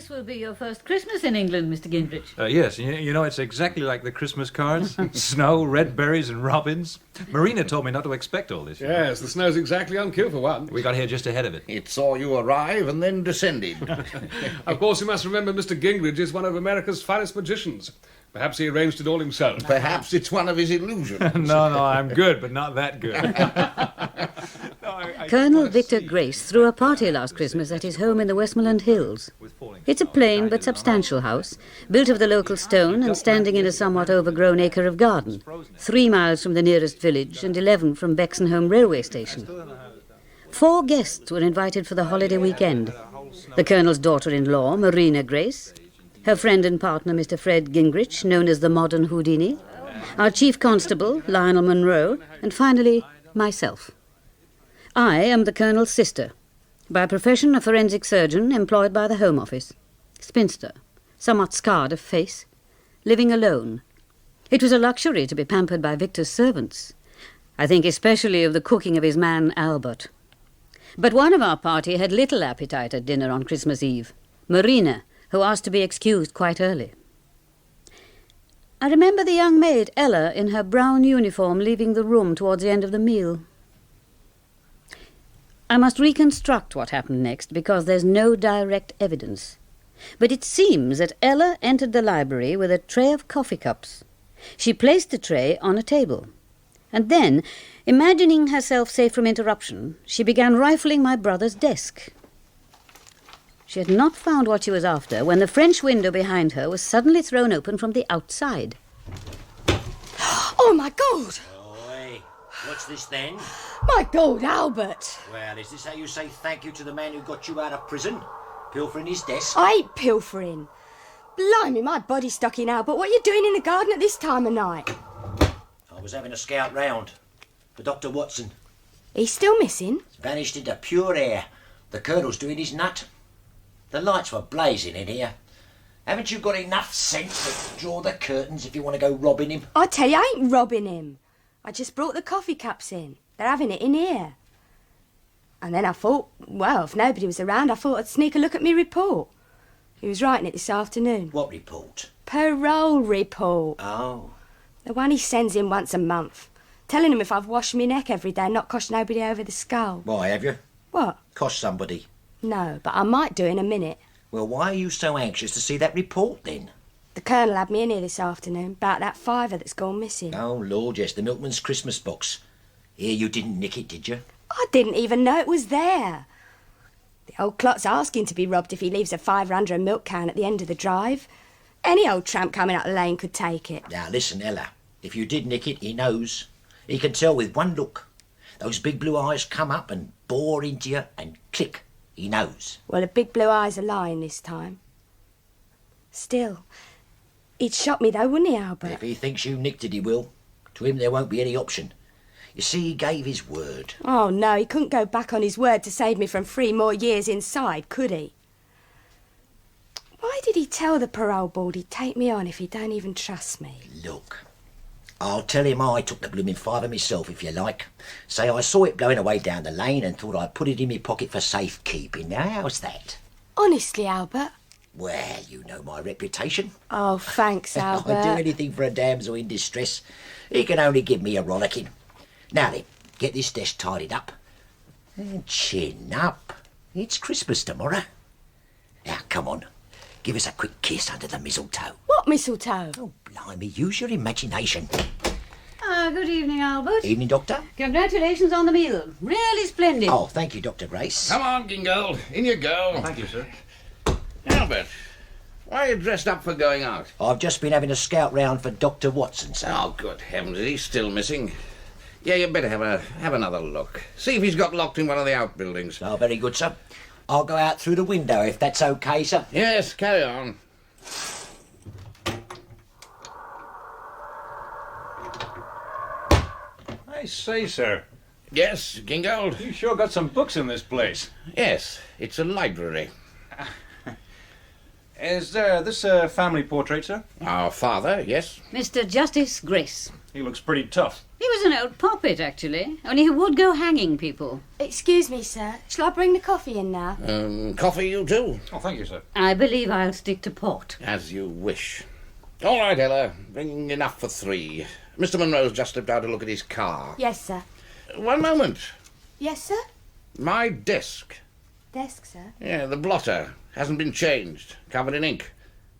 This will be your first Christmas in England, Mr. Gingrich. Yes, you know, it's exactly like the Christmas cards. Snow, red berries and robins. Marina told me not to expect all this. Yes, the snow's exactly on cue for one. We got here just ahead of it. It saw you arrive and then descended. Of course, you must remember Mr. Gingrich is one of America's finest magicians. Perhaps he arranged it all himself. Perhaps it's one of his illusions. No, I'm good, but not that good. Colonel Victor Grace threw a party last Christmas at his home in the Westmoreland Hills. It's a plain but substantial house, built of the local stone and standing in a somewhat overgrown acre of garden, 3 miles from the nearest village and 11 from Bexonholme railway station. 4 guests were invited for the holiday weekend. The Colonel's daughter-in-law, Marina Grace, her friend and partner, Mr. Fred Gingrich, known as the modern Houdini, our chief constable, Lionel Monro, and finally, myself. I am the Colonel's sister, by profession a forensic surgeon employed by the Home Office, spinster, somewhat scarred of face, living alone. It was a luxury to be pampered by Victor's servants. I think especially of the cooking of his man, Albert. But one of our party had little appetite at dinner on Christmas Eve, Marina, who asked to be excused quite early. I remember the young maid, Ella, in her brown uniform, leaving the room towards the end of the meal. I must reconstruct what happened next, because there's no direct evidence. But it seems that Ella entered the library with a tray of coffee cups. She placed the tray on a table. And then, imagining herself safe from interruption, she began rifling my brother's desk. She had not found what she was after when the French window behind her was suddenly thrown open from the outside. Oh, my God! Oi, what's this then? My God, Albert! Well, is this how you say thank you to the man who got you out of prison? Pilfering his desk? I ain't pilfering. Blimey, my body's stuck in, Albert. What are you doing in the garden at this time of night? I was having a scout round for Dr. Watson. He's still missing? He's vanished into pure air. The Colonel's doing his nut. The lights were blazing in here. Haven't you got enough sense to draw the curtains if you want to go robbing him? I tell you, I ain't robbing him. I just brought the coffee cups in. They're having it in here. And then I thought, well, if nobody was around, I thought I'd sneak a look at me report. He was writing it this afternoon. What report? Parole report. Oh. The one he sends in once a month. Telling him if I've washed my neck every day and not cost nobody over the skull. Why, have you? What? Cost somebody? No, but I might do in a minute. Well, why are you so anxious to see that report, then? The Colonel had me in here this afternoon about that fiver that's gone missing. Oh, Lord, yes, the milkman's Christmas box. Here, you didn't nick it, did you? I didn't even know it was there. The old clot's asking to be robbed if he leaves a fiver under a milk can at the end of the drive. Any old tramp coming up the lane could take it. Now, listen, Ella. If you did nick it, he knows. He can tell with one look. Those big blue eyes come up and bore into you and click. He knows. Well, the big blue eyes are lying this time. Still, he'd shot me though, wouldn't he, Albert? If he thinks you nicked it, he will. To him, there won't be any option. You see, he gave his word. Oh, no, he couldn't go back on his word to save me from 3 more years inside, could he? Why did he tell the parole board he'd take me on if he don't even trust me? Look, I'll tell him I took the blooming fiver myself, if you like. Say I saw it blowing away down the lane and thought I'd put it in my pocket for safekeeping. Now, how's that? Honestly, Albert? Well, you know my reputation. Oh, thanks, Albert. I'd do anything for a damsel in distress. He can only give me a rollicking. Now then, get this desk tidied up. And chin up. It's Christmas tomorrow. Now, come on. Give us a quick kiss under the mistletoe. What mistletoe? Oh, blimey, use your imagination. Good evening, Albert. Evening, Doctor. Congratulations on the meal. Really splendid. Oh, thank you, Dr. Grace. Come on, Gingold. In you go. Oh, thank you, sir. Albert, why are you dressed up for going out? I've just been having a scout round for Dr. Watson, sir. Oh, good heavens, he's still missing. Yeah, you better have another look. See if he's got locked in one of the outbuildings. Oh, very good, sir. I'll go out through the window if that's okay, sir. Yes, carry on. I say, sir, Yes, Gingold? you sure got some books in this place. Yes, it's a library. Is this a family portrait, sir? Our father, yes. Mr. Justice Grace. He looks pretty tough. He was an old puppet, actually, only he would go hanging people. Excuse me, sir. Shall I bring the coffee in now? Coffee you too? Oh, thank you, sir. I believe I'll stick to port. As you wish. All right, Ella. Bring enough for 3. Mr. Monro's just slipped out to look at his car. Yes, sir. One moment. Yes, sir? My desk. Desk, sir. Yeah, the blotter. Hasn't been changed. Covered in ink.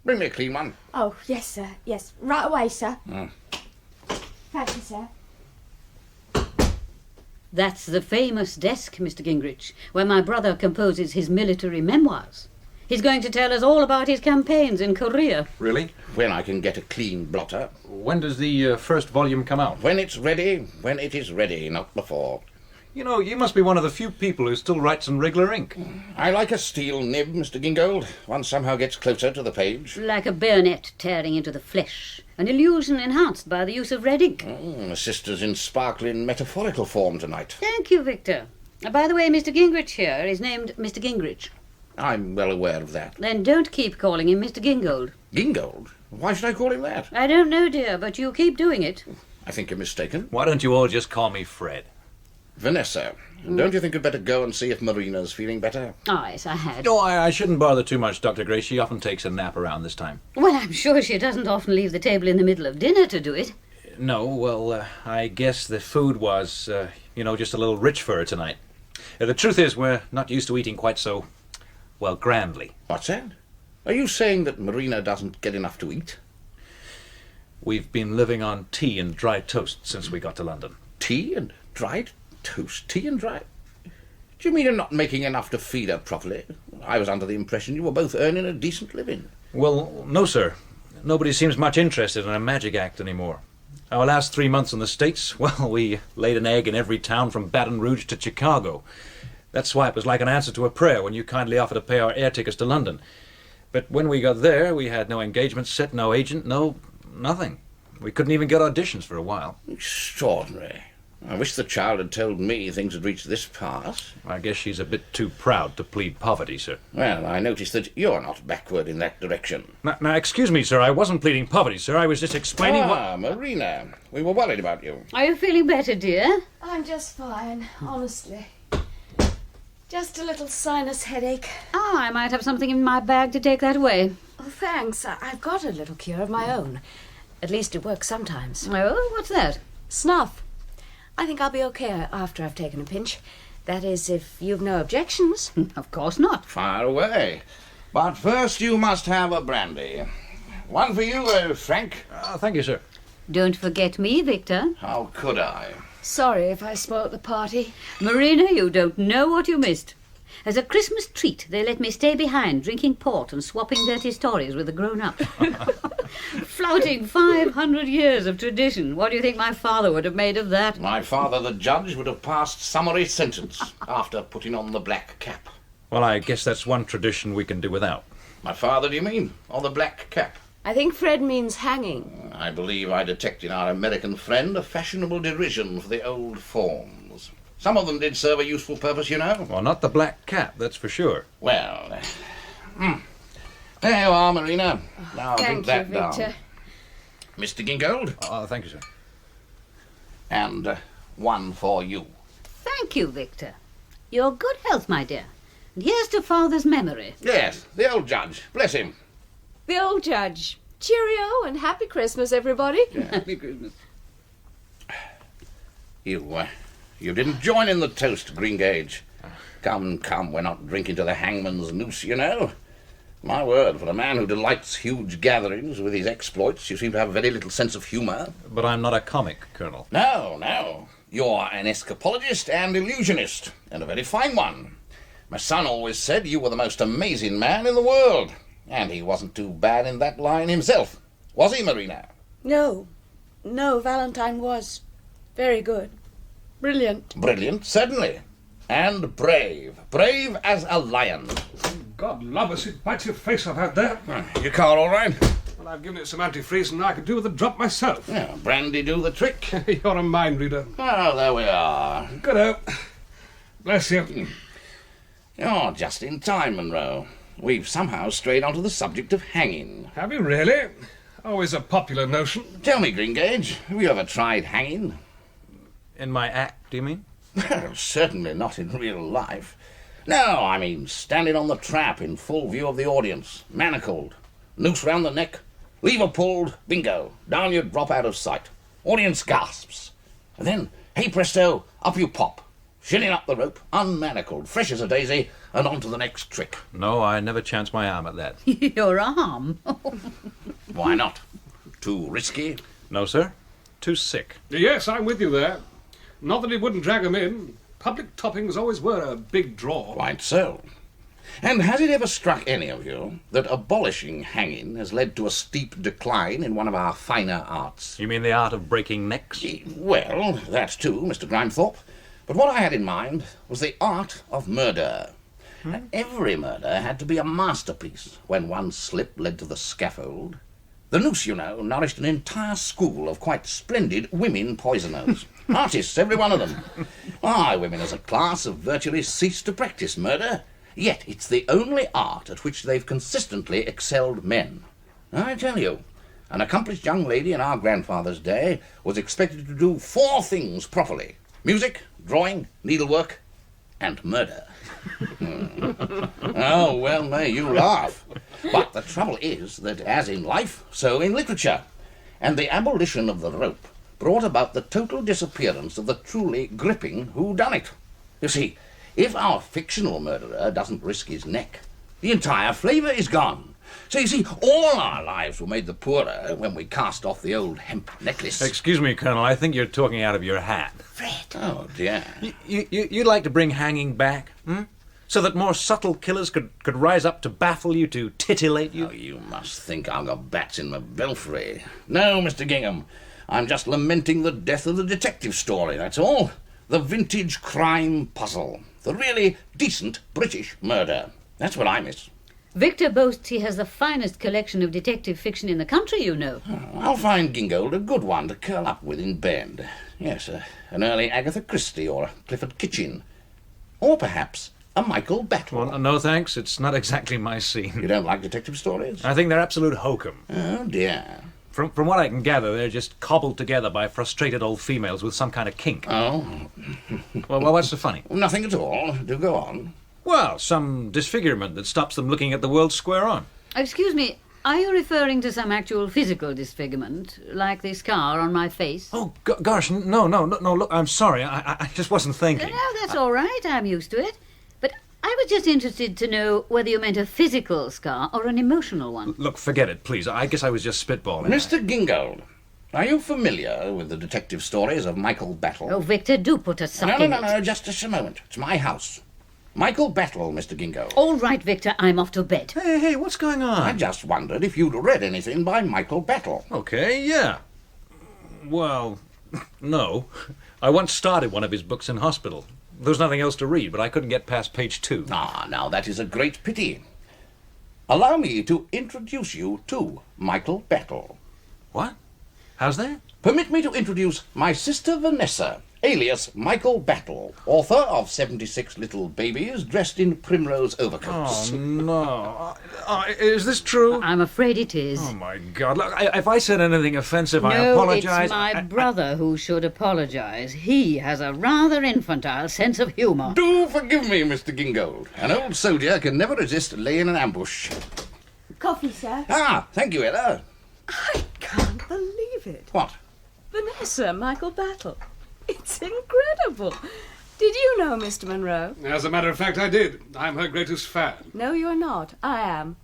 Bring me a clean one. Oh, yes, sir. Yes. Right away, sir. Mm. Thank you, sir. That's the famous desk, Mr. Gingrich, where my brother composes his military memoirs. He's going to tell us all about his campaigns in Korea. Really? When I can get a clean blotter. When does the first volume come out? When it's ready. When it is ready, not before. You know, you must be one of the few people who still writes in regular ink. I like a steel nib, Mr. Gingold. One somehow gets closer to the page. Like a bayonet tearing into the flesh. An illusion enhanced by the use of red ink. The sisters in sparkling metaphorical form tonight. Thank you, Victor. By the way, Mr. Gingrich here is named Mr. Gingrich. I'm well aware of that. Then don't keep calling him Mr. Gingold. Gingold? Why should I call him that? I don't know, dear, but you keep doing it. I think you're mistaken. Why don't you all just call me Fred? Vanessa, don't you think you'd better go and see if Marina's feeling better? Oh, yes, I had. No, I shouldn't bother too much, Dr. Grace. She often takes a nap around this time. Well, I'm sure she doesn't often leave the table in the middle of dinner to do it. No, well, I guess the food was, just a little rich for her tonight. The truth is, we're not used to eating quite so, well, grandly. What's that? Are you saying that Marina doesn't get enough to eat? We've been living on tea and dry toast since we got to London. Tea and dried toast? Tea and dry... Do you mean you're not making enough to feed her properly? I was under the impression you were both earning a decent living. Well, no, sir. Nobody seems much interested in a magic act anymore. Our last 3 months in the States, well, we laid an egg in every town from Baton Rouge to Chicago. That's why it was like an answer to a prayer when you kindly offered to pay our air tickets to London. But when we got there, we had no engagement set, no agent, nothing. We couldn't even get auditions for a while. Extraordinary. I wish the child had told me things had reached this pass. I guess she's a bit too proud to plead poverty, sir. Well, I noticed that you're not backward in that direction. Now, excuse me, sir. I wasn't pleading poverty, sir. I was just explaining what... Marina. We were worried about you. Are you feeling better, dear? I'm just fine, honestly. Just a little sinus headache. Ah, I might have something in my bag to take that away. Oh, thanks. I've got a little cure of my own. At least it works sometimes. Oh, what's that? Snuff. I think I'll be okay after I've taken a pinch. That is, if you've no objections. Of course not. Fire away. But first you must have a brandy. One for you, Frank. Thank you, sir. Don't forget me, Victor. How could I? Sorry if I spoilt the party. Marina, you don't know what you missed. As a Christmas treat, they let me stay behind, drinking port and swapping dirty stories with the grown-ups. Flouting 500 years of tradition. What do you think my father would have made of that? My father, the judge, would have passed summary sentence after putting on the black cap. Well, I guess that's one tradition we can do without. My father, do you mean? Or the black cap? I think Fred means hanging. I believe I detect in our American friend a fashionable derision for the old forms. Some of them did serve a useful purpose, you know. Well, not the black cap, that's for sure. Well, there you are, Marina. Now drink that Thank you, Victor. down. Mr. Gingold, Thank you, sir. and one for you. Thank you, Victor. Your good health, my dear. And here's to father's memory. Yes, the old judge. Bless him. The old judge. Cheerio and happy Christmas, everybody. Happy Christmas. You didn't join in the toast, Greengage. Come, we're not drinking to the hangman's noose, you know. My word, for a man who delights huge gatherings with his exploits, you seem to have very little sense of humour. But I'm not a comic, Colonel. No. You're an escapologist and illusionist, and a very fine one. My son always said you were the most amazing man in the world, and he wasn't too bad in that line himself. Was he, Marina? No, Valentine was very good. Brilliant. Brilliant, certainly. And brave. Brave as a lion. God love us, it bites your face off out there. Your car all right? Well, I've given it some antifreeze and I could do with a drop myself. Yeah, brandy do the trick. You're a mind reader. Oh, there we are. Good-o. Bless you. You're just in time, Monro. we've somehow strayed onto the subject of hanging. Have you really? Always a popular notion. Tell me, Greengage, have you ever tried hanging? In my act, do you mean? Well, certainly not in real life. No, I mean standing on the trap in full view of the audience, manacled, noose round the neck, lever pulled, bingo, down you drop out of sight. Audience gasps. And then, hey presto, up you pop. Shinning up the rope, unmanacled, fresh as a daisy, and on to the next trick. No, I never chanced my arm at that. Your arm? Why not? Too risky? No, sir. Too sick. Yes, I'm with you there. Not that he wouldn't drag 'em in. Public toppings always were a big draw. Quite so. And has it ever struck any of you that abolishing hanging has led to a steep decline in one of our finer arts? You mean the art of breaking necks? Well, that too, Mr. Grimethorpe. But what I had in mind was the art of murder. Every murder had to be a masterpiece when one slip led to the scaffold. The noose, you know, nourished an entire school of quite splendid women poisoners. Artists, every one of them. Why, women as a class have virtually ceased to practice murder. Yet it's the only art at which they've consistently excelled men. I tell you, an accomplished young lady in our grandfather's day was expected to do 4 things properly: music, drawing, needlework, and murder. Oh, well, may you laugh. But the trouble is that, as in life, so in literature. And the abolition of the rope brought about the total disappearance of the truly gripping whodunit. You see, if our fictional murderer doesn't risk his neck, the entire flavour is gone. So you see, all our lives were made the poorer when we cast off the old hemp necklace. Excuse me, Colonel, I think you're talking out of your hat. Fred, Oh, dear. You'd like to bring hanging back, so that more subtle killers could rise up to baffle you, to titillate you? Oh, you must think I've got bats in my belfry. No, Mr. Gingham, I'm just lamenting the death of the detective story, that's all. The vintage crime puzzle. The really decent British murder. That's what I miss. Victor boasts he has the finest collection of detective fiction in the country, you know. I'll find Gingold a good one to curl up with in bed. Yes, an early Agatha Christie or a Clifford Kitchen. Or perhaps a Michael Battle. Well, no thanks, it's not exactly my scene. You don't like detective stories? I think they're absolute hokum. Oh, dear. From what I can gather, they're just cobbled together by frustrated old females with some kind of kink. Oh, Well, what's so funny? nothing at all. Do go on. Well, some disfigurement that stops them looking at the world square on. Excuse me, are you referring to some actual physical disfigurement, like this scar on my face? Oh, gosh, no, look, I'm sorry, I just wasn't thinking. No, that's all right, I'm used to it. But I was just interested to know whether you meant a physical scar or an emotional one. Look, forget it, please. I guess I was just spitballing. Mr. Gingold, are you familiar with the detective stories of Michael Battle? Oh, Victor, do put a suck in it. No, just a moment. It's my house. Michael Battle, Mr. Gingold. All right, Victor, I'm off to bed. Hey, what's going on? I just wondered if you'd read anything by Michael Battle. Okay, yeah. Well, no. I once started one of his books in hospital. There was nothing else to read, but I couldn't get past page 2. Ah, now that is a great pity. Allow me to introduce you to Michael Battle. What? How's that? Permit me to introduce my sister Vanessa, alias Michael Battle, author of 76 Little Babies dressed in primrose overcoats. Oh, no. Is this true? I'm afraid it is. Oh, my God. Look, if I said anything offensive, I No, apologize. it's my brother who should apologize. He has a rather infantile sense of humor. Do forgive me, Mr. Gingold. An old soldier can never resist laying an ambush. Coffee, sir. Ah, thank you, Ella. I can't believe it. What? Vanessa, Michael Battle. It's incredible. Did you know Mr. Monro? As a matter of fact, I did. I'm her greatest fan. No, you're not. I am.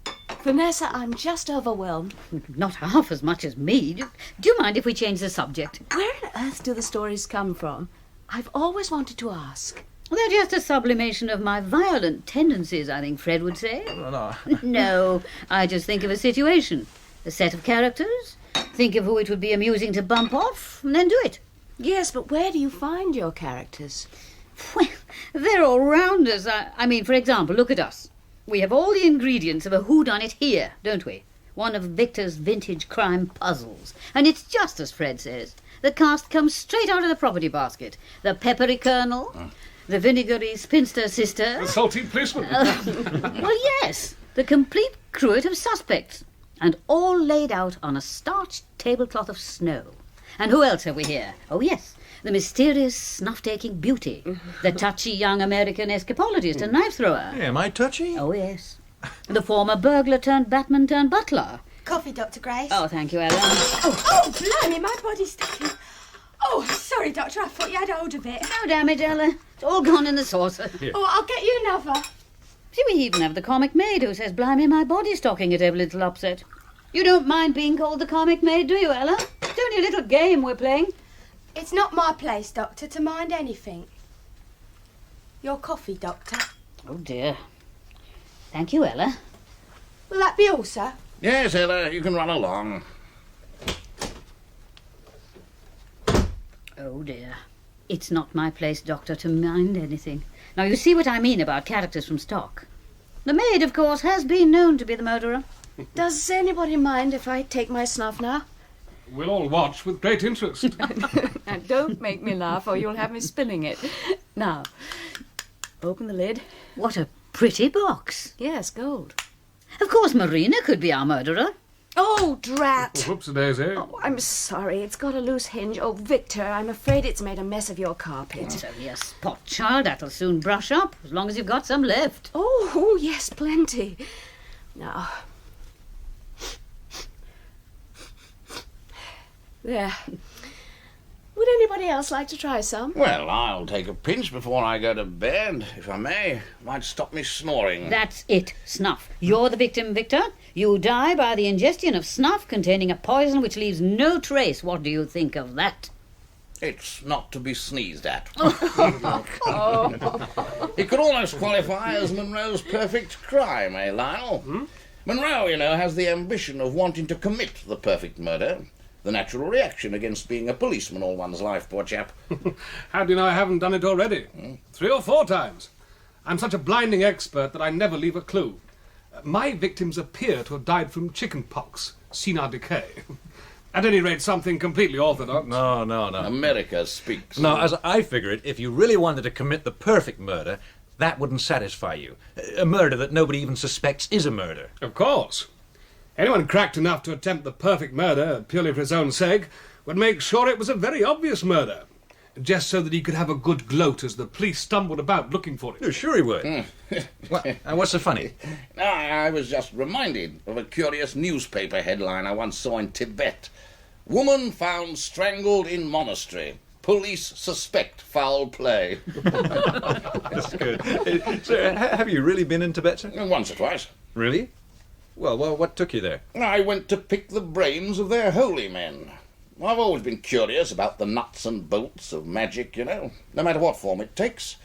Vanessa, I'm just overwhelmed. Not half as much as me. Do you mind if we change the subject? Where on earth do the stories come from? I've always wanted to ask. They're just a sublimation of my violent tendencies, I think Fred would say. No. No, I just think of a situation, a set of characters, think of who it would be amusing to bump off, and then do it. Yes, but where do you find your characters? Well, they're all round us. I mean, for example, look at us. We have all the ingredients of a whodunit here, don't we? One of Victor's vintage crime puzzles. And it's just as Fred says. The cast comes straight out of the property basket. The peppery colonel, the vinegary spinster sister. The salty policeman. Well, yes. The complete cruet of suspects, and all laid out on a starched tablecloth of snow. And who else have we here? Oh, yes, the mysterious snuff-taking beauty, the touchy young American escapologist and knife-thrower. Hey, am I touchy? Oh, yes. The former burglar turned Batman turned butler. Coffee, Dr. Grace. Oh, thank you, Ellen. Oh, blimey, my body's sticking. Oh, sorry, Doctor, I thought you had hold of it. No damage, Ella. It's all gone in the saucer. Oh, I'll get you another. See, we even have the comic maid who says, blimey, my body's talking at every little upset. You don't mind being called the comic maid, do you, Ella? It's only a little game we're playing. It's not my place, Doctor, to mind anything. Your coffee, Doctor. Oh, dear. Thank you, Ella. Will that be all, sir? Yes, Ella, you can run along. Oh, dear. It's not my place, Doctor, to mind anything. Now, you see what I mean about characters from stock. The maid, of course, has been known to be the murderer. Does anybody mind if I take my snuff now? We'll all watch with great interest. Now, don't make me laugh or you'll have me spilling it. Now, open the lid. What a pretty box. Yes, gold. Of course, Marina could be our murderer. Oh, drat! Whoops-a-daisy. Oh, I'm sorry, it's got a loose hinge. Oh, Victor, I'm afraid it's made a mess of your carpet. It's only a spot, child. That'll soon brush up, as long as you've got some left. Oh, yes, plenty. Now. There. Would anybody else like to try some? Well, I'll take a pinch before I go to bed, if I may. Might stop me snoring. That's it, snuff. You're the victim, Victor. You die by the ingestion of snuff containing a poison which leaves no trace. What do you think of that? It's not to be sneezed at. It could almost qualify as Monro's perfect crime, eh, Lionel? Monro, you know, has the ambition of wanting to commit the perfect murder. The natural reaction against being a policeman all one's life, poor chap. How do you know I haven't done it already? 3 or 4 times. I'm such a blinding expert that I never leave a clue. My victims appear to have died from chicken pox, senile decay. At any rate, something completely orthodox. No. America speaks. No, as I figure it, if you really wanted to commit the perfect murder, that wouldn't satisfy you. A murder that nobody even suspects is a murder. Of course. Anyone cracked enough to attempt the perfect murder, purely for his own sake, would make sure it was a very obvious murder, just so that he could have a good gloat as the police stumbled about looking for it. Oh, sure he would. What's so funny? I was just reminded of a curious newspaper headline I once saw in Tibet. Woman found strangled in monastery. Police suspect foul play. That's good. So, have you really been in Tibet, sir? Once or twice. Really? Well, what took you there? I went to pick the brains of their holy men. I've always been curious about the nuts and bolts of magic, you know, no matter what form it takes.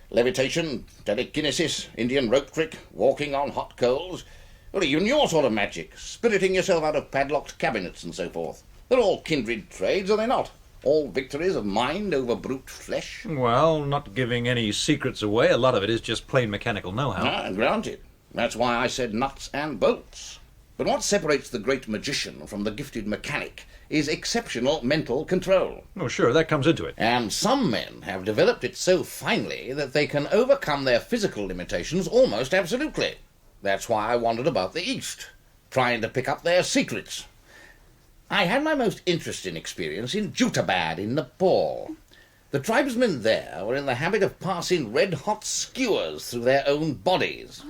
Levitation, telekinesis, Indian rope trick, walking on hot coals, or even your sort of magic, spiriting yourself out of padlocked cabinets and so forth. They're all kindred trades, are they not? All victories of mind over brute flesh. Well, not giving any secrets away, a lot of it is just plain mechanical know-how. Granted. That's why I said nuts and bolts. But what separates the great magician from the gifted mechanic is exceptional mental control. Oh, sure, that comes into it. And some men have developed it so finely that they can overcome their physical limitations almost absolutely. That's why I wandered about the East, trying to pick up their secrets. I had my most interesting experience in Jutabad in Nepal. The tribesmen there were in the habit of passing red-hot skewers through their own bodies.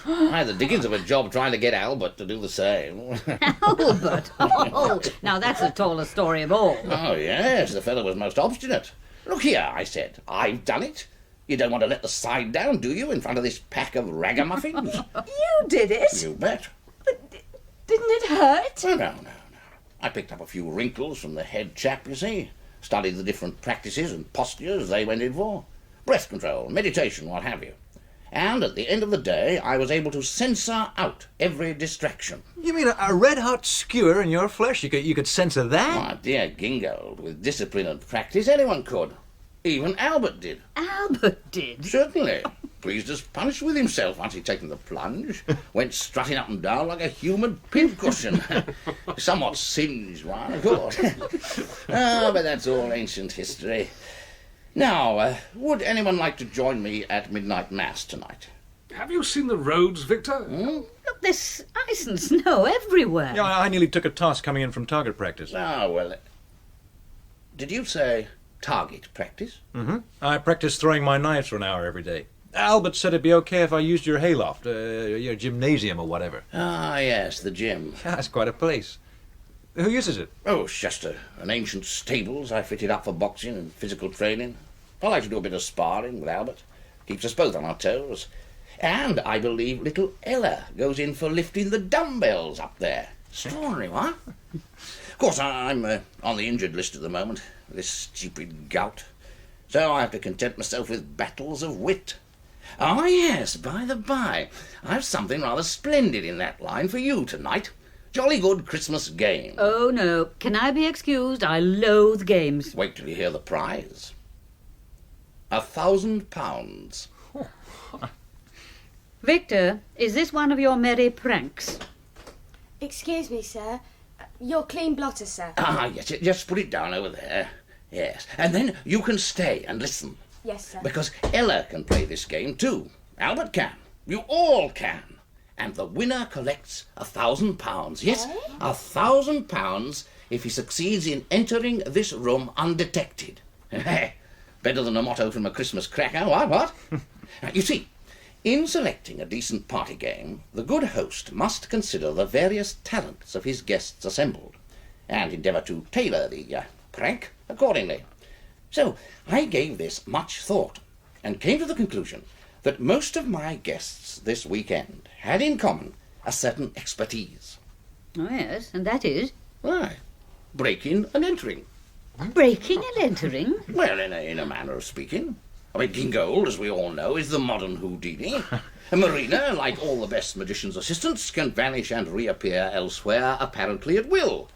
I had the dickens of a job trying to get Albert to do the same. Albert? Oh, now that's the tallest story of all. Oh, yes, the fellow was most obstinate. Look here, I said, I've done it. You don't want to let the side down, do you, in front of this pack of ragamuffins? You did it? You bet. But didn't it hurt? Oh, no. I picked up a few wrinkles from the head chap, you see. Studied the different practices and postures they went in for. Breath control, meditation, what have you. And at the end of the day, I was able to censor out every distraction. You mean a red-hot skewer in your flesh? You could censor that? My dear Gingold, with discipline and practice, anyone could. Even Albert did. Albert did? Certainly. Pleased as punch with himself once he'd taken the plunge. Went strutting up and down like a human pincushion. Somewhat singed one, of course. But that's all ancient history. Now, would anyone like to join me at midnight mass tonight? Have you seen the roads, Victor? Look, there's ice and snow everywhere. Yeah, I nearly took a toss coming in from target practice. Ah, well, did you say target practice? Mm-hmm. I practice throwing my knives for an hour every day. Albert said it'd be okay if I used your hayloft, your gymnasium or whatever. Ah, yes, the gym. That's quite a place. Who uses it? Oh, it's just an ancient stables I fitted up for boxing and physical training. I like to do a bit of sparring with Albert. Keeps us both on our toes. And I believe little Ella goes in for lifting the dumbbells up there. Extraordinary, what? Of course, I'm on the injured list at the moment, with this stupid gout. So I have to content myself with battles of wit. Ah, yes, by the by, I've something rather splendid in that line for you tonight. Jolly good Christmas game. Oh, no. Can I be excused? I loathe games. Wait till you hear the prize. £1,000. Victor, is this one of your merry pranks? Excuse me, sir. Your clean blotter, sir. Ah, yes, just put it down over there. Yes, and then you can stay and listen. Yes, sir. Because Ella can play this game too. Albert can. You all can. And the winner collects £1,000. Yes, £1,000 if he succeeds in entering this room undetected. Better than a motto from a Christmas cracker, what? You see, in selecting a decent party game, the good host must consider the various talents of his guests assembled, and endeavour to tailor the prank accordingly. So I gave this much thought, and came to the conclusion that most of my guests this weekend had in common a certain expertise. Oh, yes, and that is? Why, breaking and entering. Breaking and entering? Well, in a manner of speaking. I mean, Gingold, as we all know, is the modern Houdini. And Marina, like all the best magician's assistants, can vanish and reappear elsewhere, apparently at will.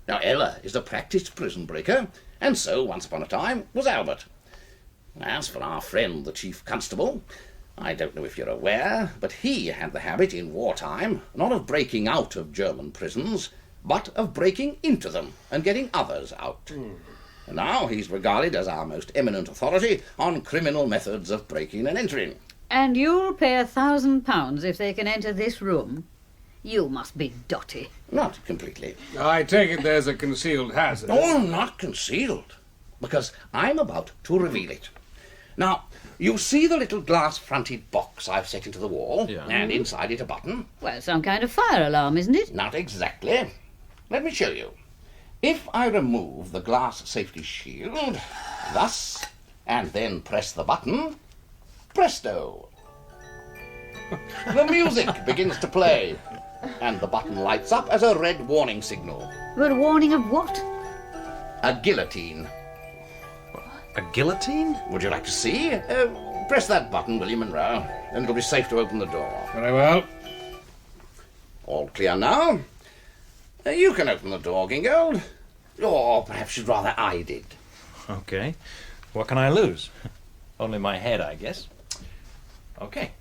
Now, Ella is a practiced prison breaker, and so, once upon a time, was Albert. As for our friend, the chief constable, I don't know if you're aware, but he had the habit in wartime, not of breaking out of German prisons, but of breaking into them and getting others out. And now he's regarded as our most eminent authority on criminal methods of breaking and entering. And you'll pay £1,000 if they can enter this room? You must be dotty. Not completely. I take it there's a concealed hazard. Oh, not concealed, because I'm about to reveal it. Now, you see the little glass-fronted box I've set into the wall, Yeah. and inside it a button? Well, some kind of fire alarm, isn't it? Not exactly. Let me show you. If I remove the glass safety shield, thus, and then press the button, presto! The music begins to play, and the button lights up as a red warning signal. But a warning of what? A guillotine. A guillotine? Would you like to see? Press that button, will you, Monro? Then it'll be safe to open the door. Very well. All clear now? You can open the door, Gingold. Or perhaps you'd rather I did. Okay. What can I lose? Only my head, I guess. Okay.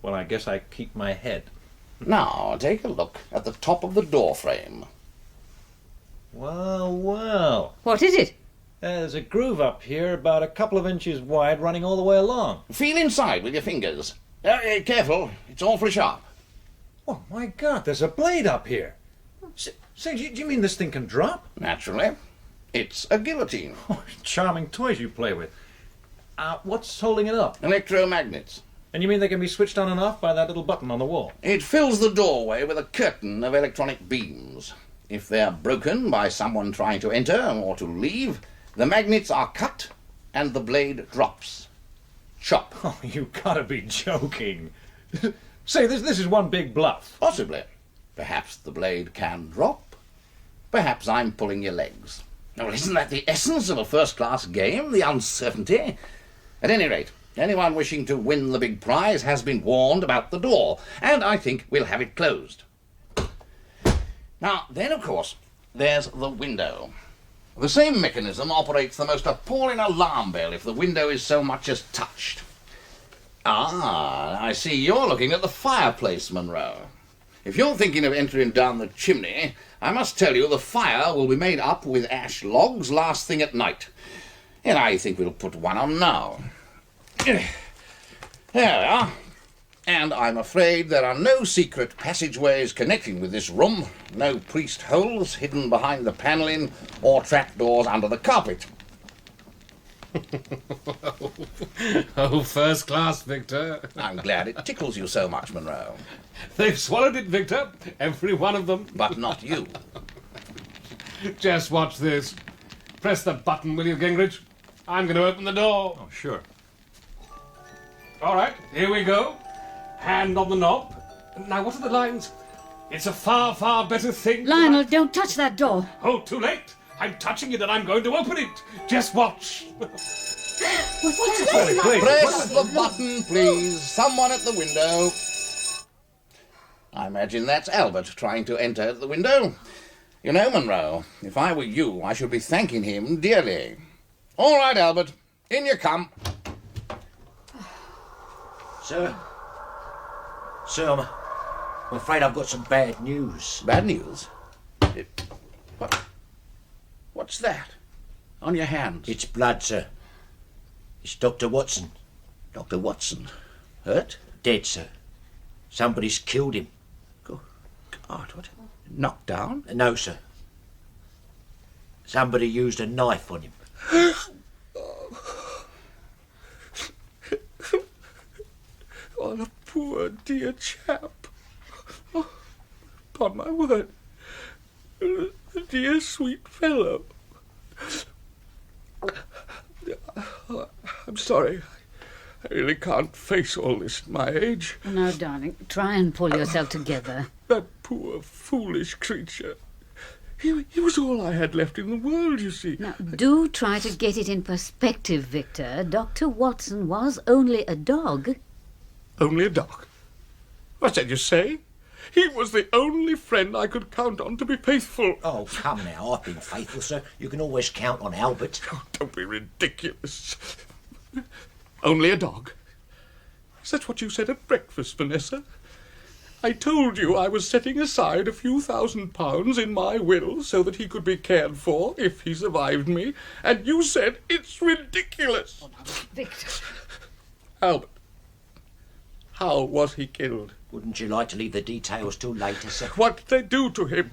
Well, I guess I keep my head. Now, take a look at the top of the door frame. Well, well. What is it? There's a groove up here about a couple of inches wide running all the way along. Feel inside with your fingers. Careful, it's awfully sharp. Oh, my God, there's a blade up here. Say, do you mean this thing can drop? Naturally. It's a guillotine. Oh, charming toys you play with. What's holding it up? Electromagnets. And you mean they can be switched on and off by that little button on the wall? It fills the doorway with a curtain of electronic beams. If they're broken by someone trying to enter or to leave, the magnets are cut and the blade drops. Chop. Oh, you gotta be joking. Say, this is one big bluff. Possibly. Perhaps the blade can drop. Perhaps I'm pulling your legs. Well, isn't that the essence of a first-class game, the uncertainty? At any rate, anyone wishing to win the big prize has been warned about the door, and I think we'll have it closed. Now, then, of course, there's the window. The same mechanism operates the most appalling alarm bell if the window is so much as touched. Ah, I see you're looking at the fireplace, Monro. If you're thinking of entering down the chimney, I must tell you the fire will be made up with ash logs last thing at night. And I think we'll put one on now. There we are. And I'm afraid there are no secret passageways connecting with this room, no priest holes hidden behind the panelling, or trapdoors under the carpet. Oh, first class, Victor. I'm glad it tickles you so much, Monro. They've swallowed it, Victor. Every one of them. But not you. Just watch this. Press the button, will you, Gingrich? I'm going to open the door. Oh, sure. All right, here we go. Hand on the knob. Now, what are the lines? It's a far, far better thing. Lionel, don't touch that door. Oh, too late. I'm touching it and I'm going to open it. Just watch. What's that? Press the button, please. Someone at the window. I imagine that's Albert trying to enter at the window. You know, Monro, if I were you, I should be thanking him dearly. All right, Albert. In you come. Sir? Sir, I'm afraid I've got some bad news. Bad news? What's that? On your hands? It's blood, sir. It's Dr. Watson. Dr. Watson. Hurt? Dead, sir. Somebody's killed him. God, what? Knocked down? No, sir. Somebody used a knife on him. What a poor dear chap. Oh, upon my word. The dear sweet fellow. I'm sorry. I really can't face all this at my age. No, darling, try and pull yourself together. That poor foolish creature. He was all I had left in the world, you see. Now, do try to get it in perspective, Victor. Dr. Watson was only a dog. Only a dog? What's that you say? He was the only friend I could count on to be faithful. Oh, come now. I've been faithful, sir. You can always count on Albert. Oh, don't be ridiculous. Only a dog? Is that what you said at breakfast, Vanessa? I told you I was setting aside a few £1,000 in my will so that he could be cared for if he survived me, and you said it's ridiculous. Victor. Albert, how was he killed? Wouldn't you like to leave the details till later, sir? What did they do to him?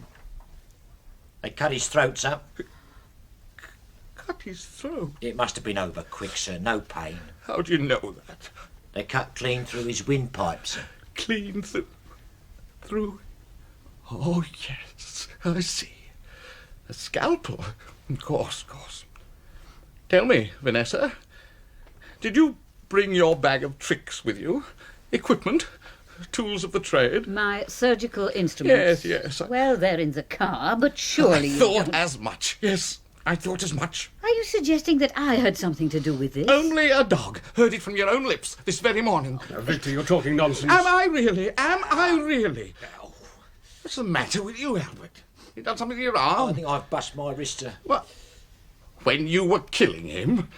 They cut his throat, sir. Cut his throat? It must have been over quick, sir. No pain. How do you know that? They cut clean through his windpipe, sir. Clean through? Oh, yes, I see. A scalpel. Of course. Tell me, Vanessa, did you bring your bag of tricks with you? Equipment? Tools of the trade? My surgical instruments. Yes. Well, they're in the car, but surely I you thought don't... as much. Yes, I thought as much. Are you suggesting that I had something to do with this? Only a dog. Heard it from your own lips this very morning. Now, Victor, you're talking nonsense. Am I really? What's the matter with you, Albert? You done something to your arm? I think I've bust my wrist, sir. What? When you were killing him?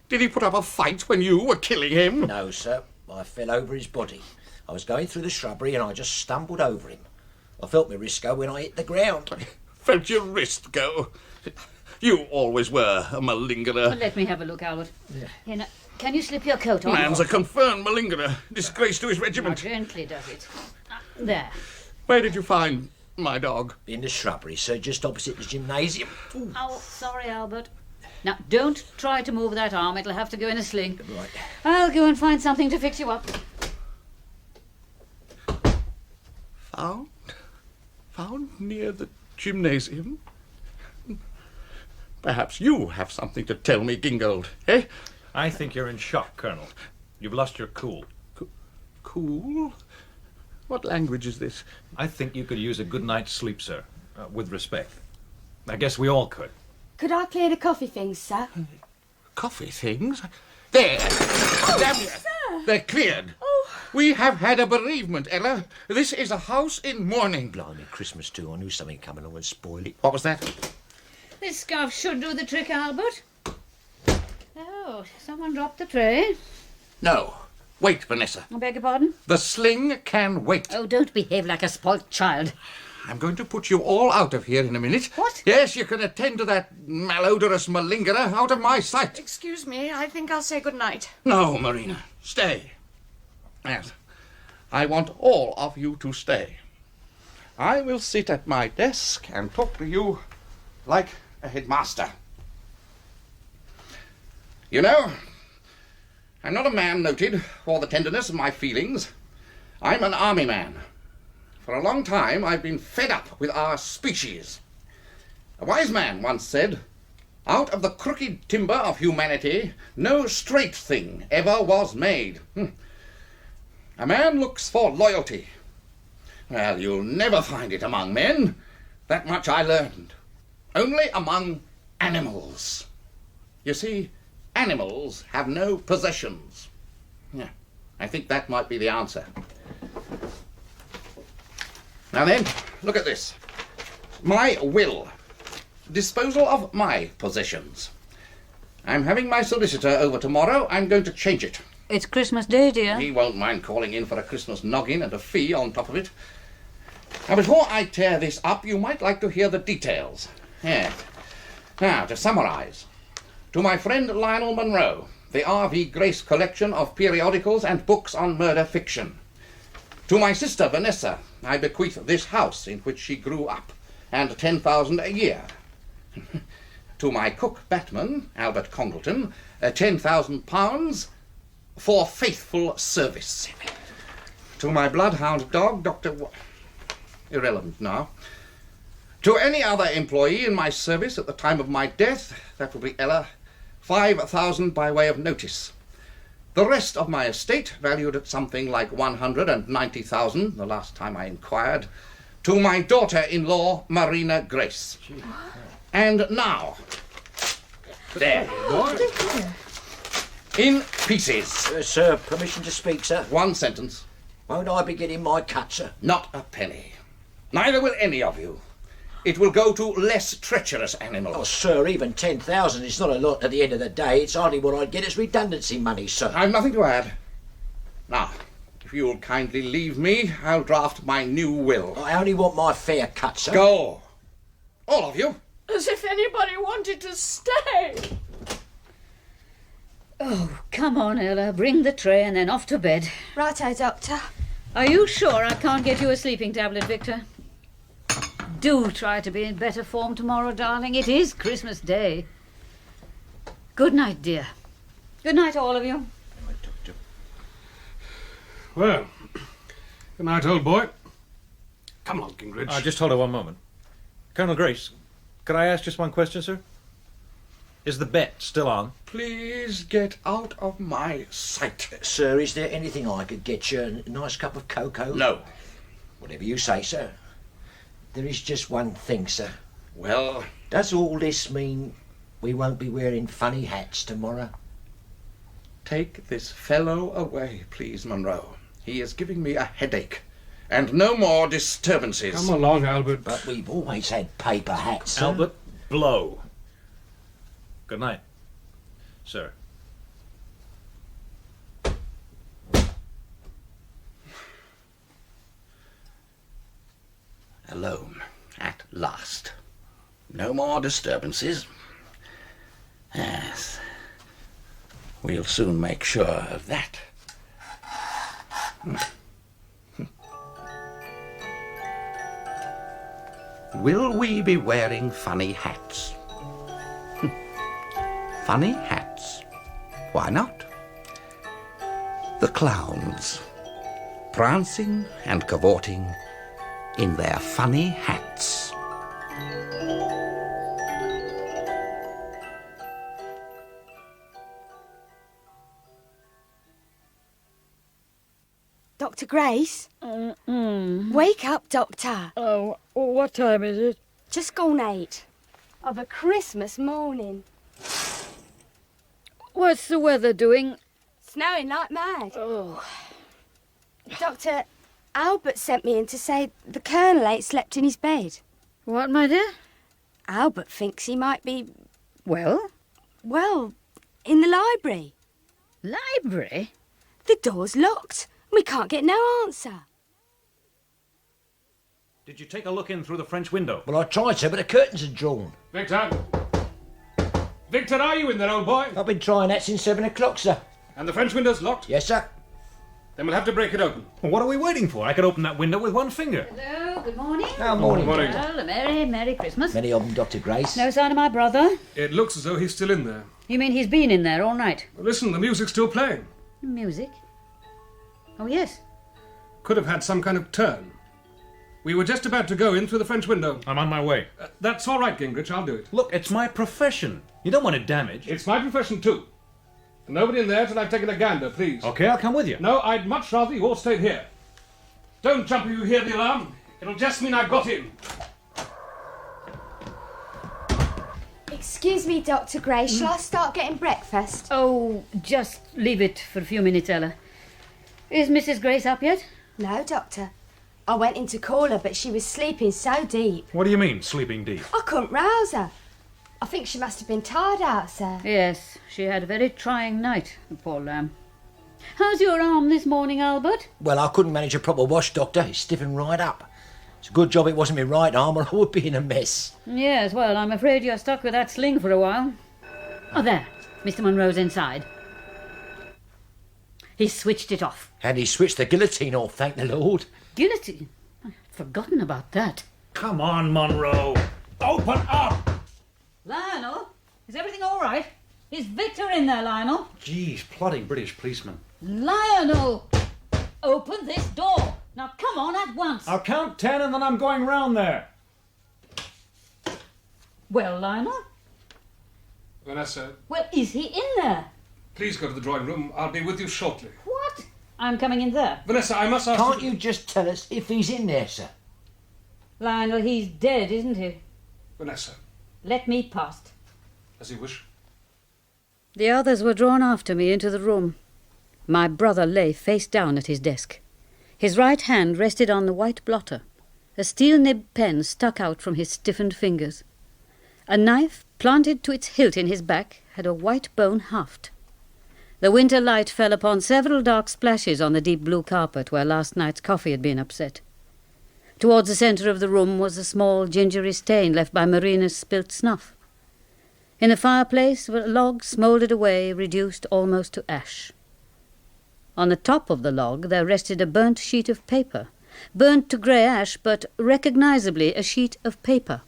Did he put up a fight when you were killing him? No, sir. I fell over his body. I was going through the shrubbery and I just stumbled over him. I felt my wrist go when I hit the ground. Felt your wrist go? You always were a malingerer. Let me have a look, Albert. Here, now, can you slip your coat on? Man's a confirmed malingerer. Disgrace to his How regiment. gently does it. There. Where did you find my dog? In the shrubbery, sir, just opposite the gymnasium. Ooh. Oh, sorry, Albert. Now, don't try to move that arm. It'll have to go in a sling. Right. I'll go and find something to fix you up. Found near the gymnasium? Perhaps you have something to tell me, Gingold, eh? I think you're in shock, Colonel. You've lost your cool. Cool? What language is this? I think you could use a good night's sleep, sir. With respect. I guess we all could. Could I clear the coffee things, sir? Coffee things? There! Damn you! They're cleared. We have had a bereavement, Ella. This is a house in mourning. Blimey, Christmas too. I knew something coming along and spoil it. What was that? This scarf should do the trick, Albert. Oh, someone dropped the tray. No. Wait, Vanessa. I beg your pardon? The sling can wait. Oh, don't behave like a spoilt child. I'm going to put you all out of here in a minute. What? Yes, you can attend to that malodorous malingerer out of my sight. Excuse me, I think I'll say good night. No, Marina, stay. Yes, I want all of you to stay. I will sit at my desk and talk to you like a headmaster. You know, I'm not a man noted for the tenderness of my feelings. I'm an army man. For a long time I've been fed up with our species. A wise man once said, "Out of the crooked timber of humanity, no straight thing ever was made." A man looks for loyalty. Well, you'll never find it among men. That much I learned. Only among animals. You see, animals have no possessions. Yeah, I think that might be the answer. Now then, look at this. My will. Disposal of my possessions. I'm having my solicitor over tomorrow. I'm going to change it. It's Christmas Day, dear. He won't mind calling in for a Christmas noggin and a fee on top of it. Now, before I tear this up, you might like to hear the details. Yeah. Now, to summarise. To my friend Lionel Monro, the R.V. Grace collection of periodicals and books on murder fiction. To my sister Vanessa, I bequeath this house in which she grew up, and 10,000 a year. To my cook Batman, Albert Congleton, £10,000 for faithful service. To my bloodhound dog, Dr. Irrelevant now. To any other employee in my service at the time of my death, that will be Ella, 5,000 by way of notice. The rest of my estate, valued at something like 190,000, the last time I inquired, to my daughter-in-law, Marina Grace. And now, there, in pieces. Sir, permission to speak, sir? One sentence. Won't I be getting my cut, sir? Not a penny. Neither will any of you. It will go to less treacherous animals. Oh, sir, even 10,000 is not a lot at the end of the day. It's hardly what I'd get as redundancy money, sir. I've nothing to add. Now, if you'll kindly leave me, I'll draft my new will. I only want my fair cut, sir. Go. All of you. As if anybody wanted to stay. Oh, come on, Ella. Bring the tray and then off to bed. Righto, Doctor. Are you sure I can't get you a sleeping tablet, Victor? Do try to be in better form tomorrow, darling. It is Christmas Day. Good night, dear. Good night, all of you. Well, good night, old boy. Come on, Gingrich. Just hold on one moment. Colonel Grace, could I ask just one question, sir? Is the bet still on? Please get out of my sight. Sir, is there anything I could get you? A nice cup of cocoa? No. Whatever you say, sir. There is just one thing, sir. Well, Does all this mean we won't be wearing funny hats tomorrow? take this fellow away, please, Monro. He is giving me a headache. And no more disturbances. Come along, Albert. But we've always had paper hats, sir. Albert, blow. Good night, sir. Alone, at last. No more disturbances. Yes. We'll soon make sure of that. Will we be wearing funny hats? Funny hats? Why not? The clowns, prancing and cavorting in their funny hats. Dr. Grace? Wake up, Doctor. Oh, what time is it? Just gone 8. Of a Christmas morning. What's the weather doing? Snowing like mad. Oh. Doctor, Albert sent me in to say the Colonel ain't slept in his bed. What, my dear? Albert thinks he might be, Well? well, in the library. Library? The door's locked. We can't get no answer. Did you take a look in through the French window? Well, I tried to, but the curtains are drawn. Victor! Victor, are you in there, old boy? I've been trying that since 7 o'clock, sir. And the French window's locked? Yes, sir. Then we'll have to break it open. Well, what are we waiting for? I could open that window with one finger. Hello, good morning. Oh, morning. Morning. Well, a Merry Christmas. Many of them, Dr. Grace. No sign of my brother? It looks as though he's still in there. You mean he's been in there all night? Well, listen, the music's still playing. Music? Oh, yes. Could have had some kind of turn. We were just about to go in through the French window. I'm on my way. That's all right, Gingrich, I'll do it. Look, it's my profession. You don't want it damaged. It's my profession, too. Nobody in there till I've taken a gander, please. Okay, I'll come with you. No, I'd much rather you all stayed here. Don't jump if you hear the alarm. It'll just mean I've got in. Excuse me, Dr. Grace, shall I start getting breakfast? Oh, just leave it for a few minutes, Ella. Is Mrs. Grace up yet? No, Doctor. I went in to call her, but she was sleeping so deep. What do you mean, sleeping deep? I couldn't rouse her. I think she must have been tired out, sir. Yes, she had a very trying night, the poor lamb. How's your arm this morning, Albert? Well, I couldn't manage a proper wash, Doctor. It's stiffened right up. It's a good job it wasn't my right arm, or I would be in a mess. Yes, well, I'm afraid you're stuck with that sling for a while. Oh, there. Mr. Monro's inside. He switched it off. And he switched the guillotine off, thank the Lord. Guillotine? I'd forgotten about that. Come on, Monro. Open up! Lionel, is everything all right? Is Victor in there, Lionel? Geez, plodding British policeman. Lionel! Open this door. Now come on at once. I'll count 10 and then I'm going round there. Well, Lionel? Vanessa, Well, is he in there? please go to the drawing room. I'll be with you shortly. What? I'm coming in there. Vanessa, I must ask Can't you just tell us if he's in there, sir? Lionel, he's dead, isn't he? Vanessa, Let me past. as you wish. The others were drawn after me into the room. My brother lay face down at his desk. His right hand rested on the white blotter. A steel-nibbed pen stuck out from his stiffened fingers. A knife, planted to its hilt in his back, had a white bone haft. The winter light fell upon several dark splashes on the deep blue carpet where last night's coffee had been upset. Towards the centre of the room was a small gingery stain left by Marina's spilt snuff. In the fireplace, a log smouldered away, reduced almost to ash. On the top of the log there rested a burnt sheet of paper, burnt to grey ash, but recognisably a sheet of paper.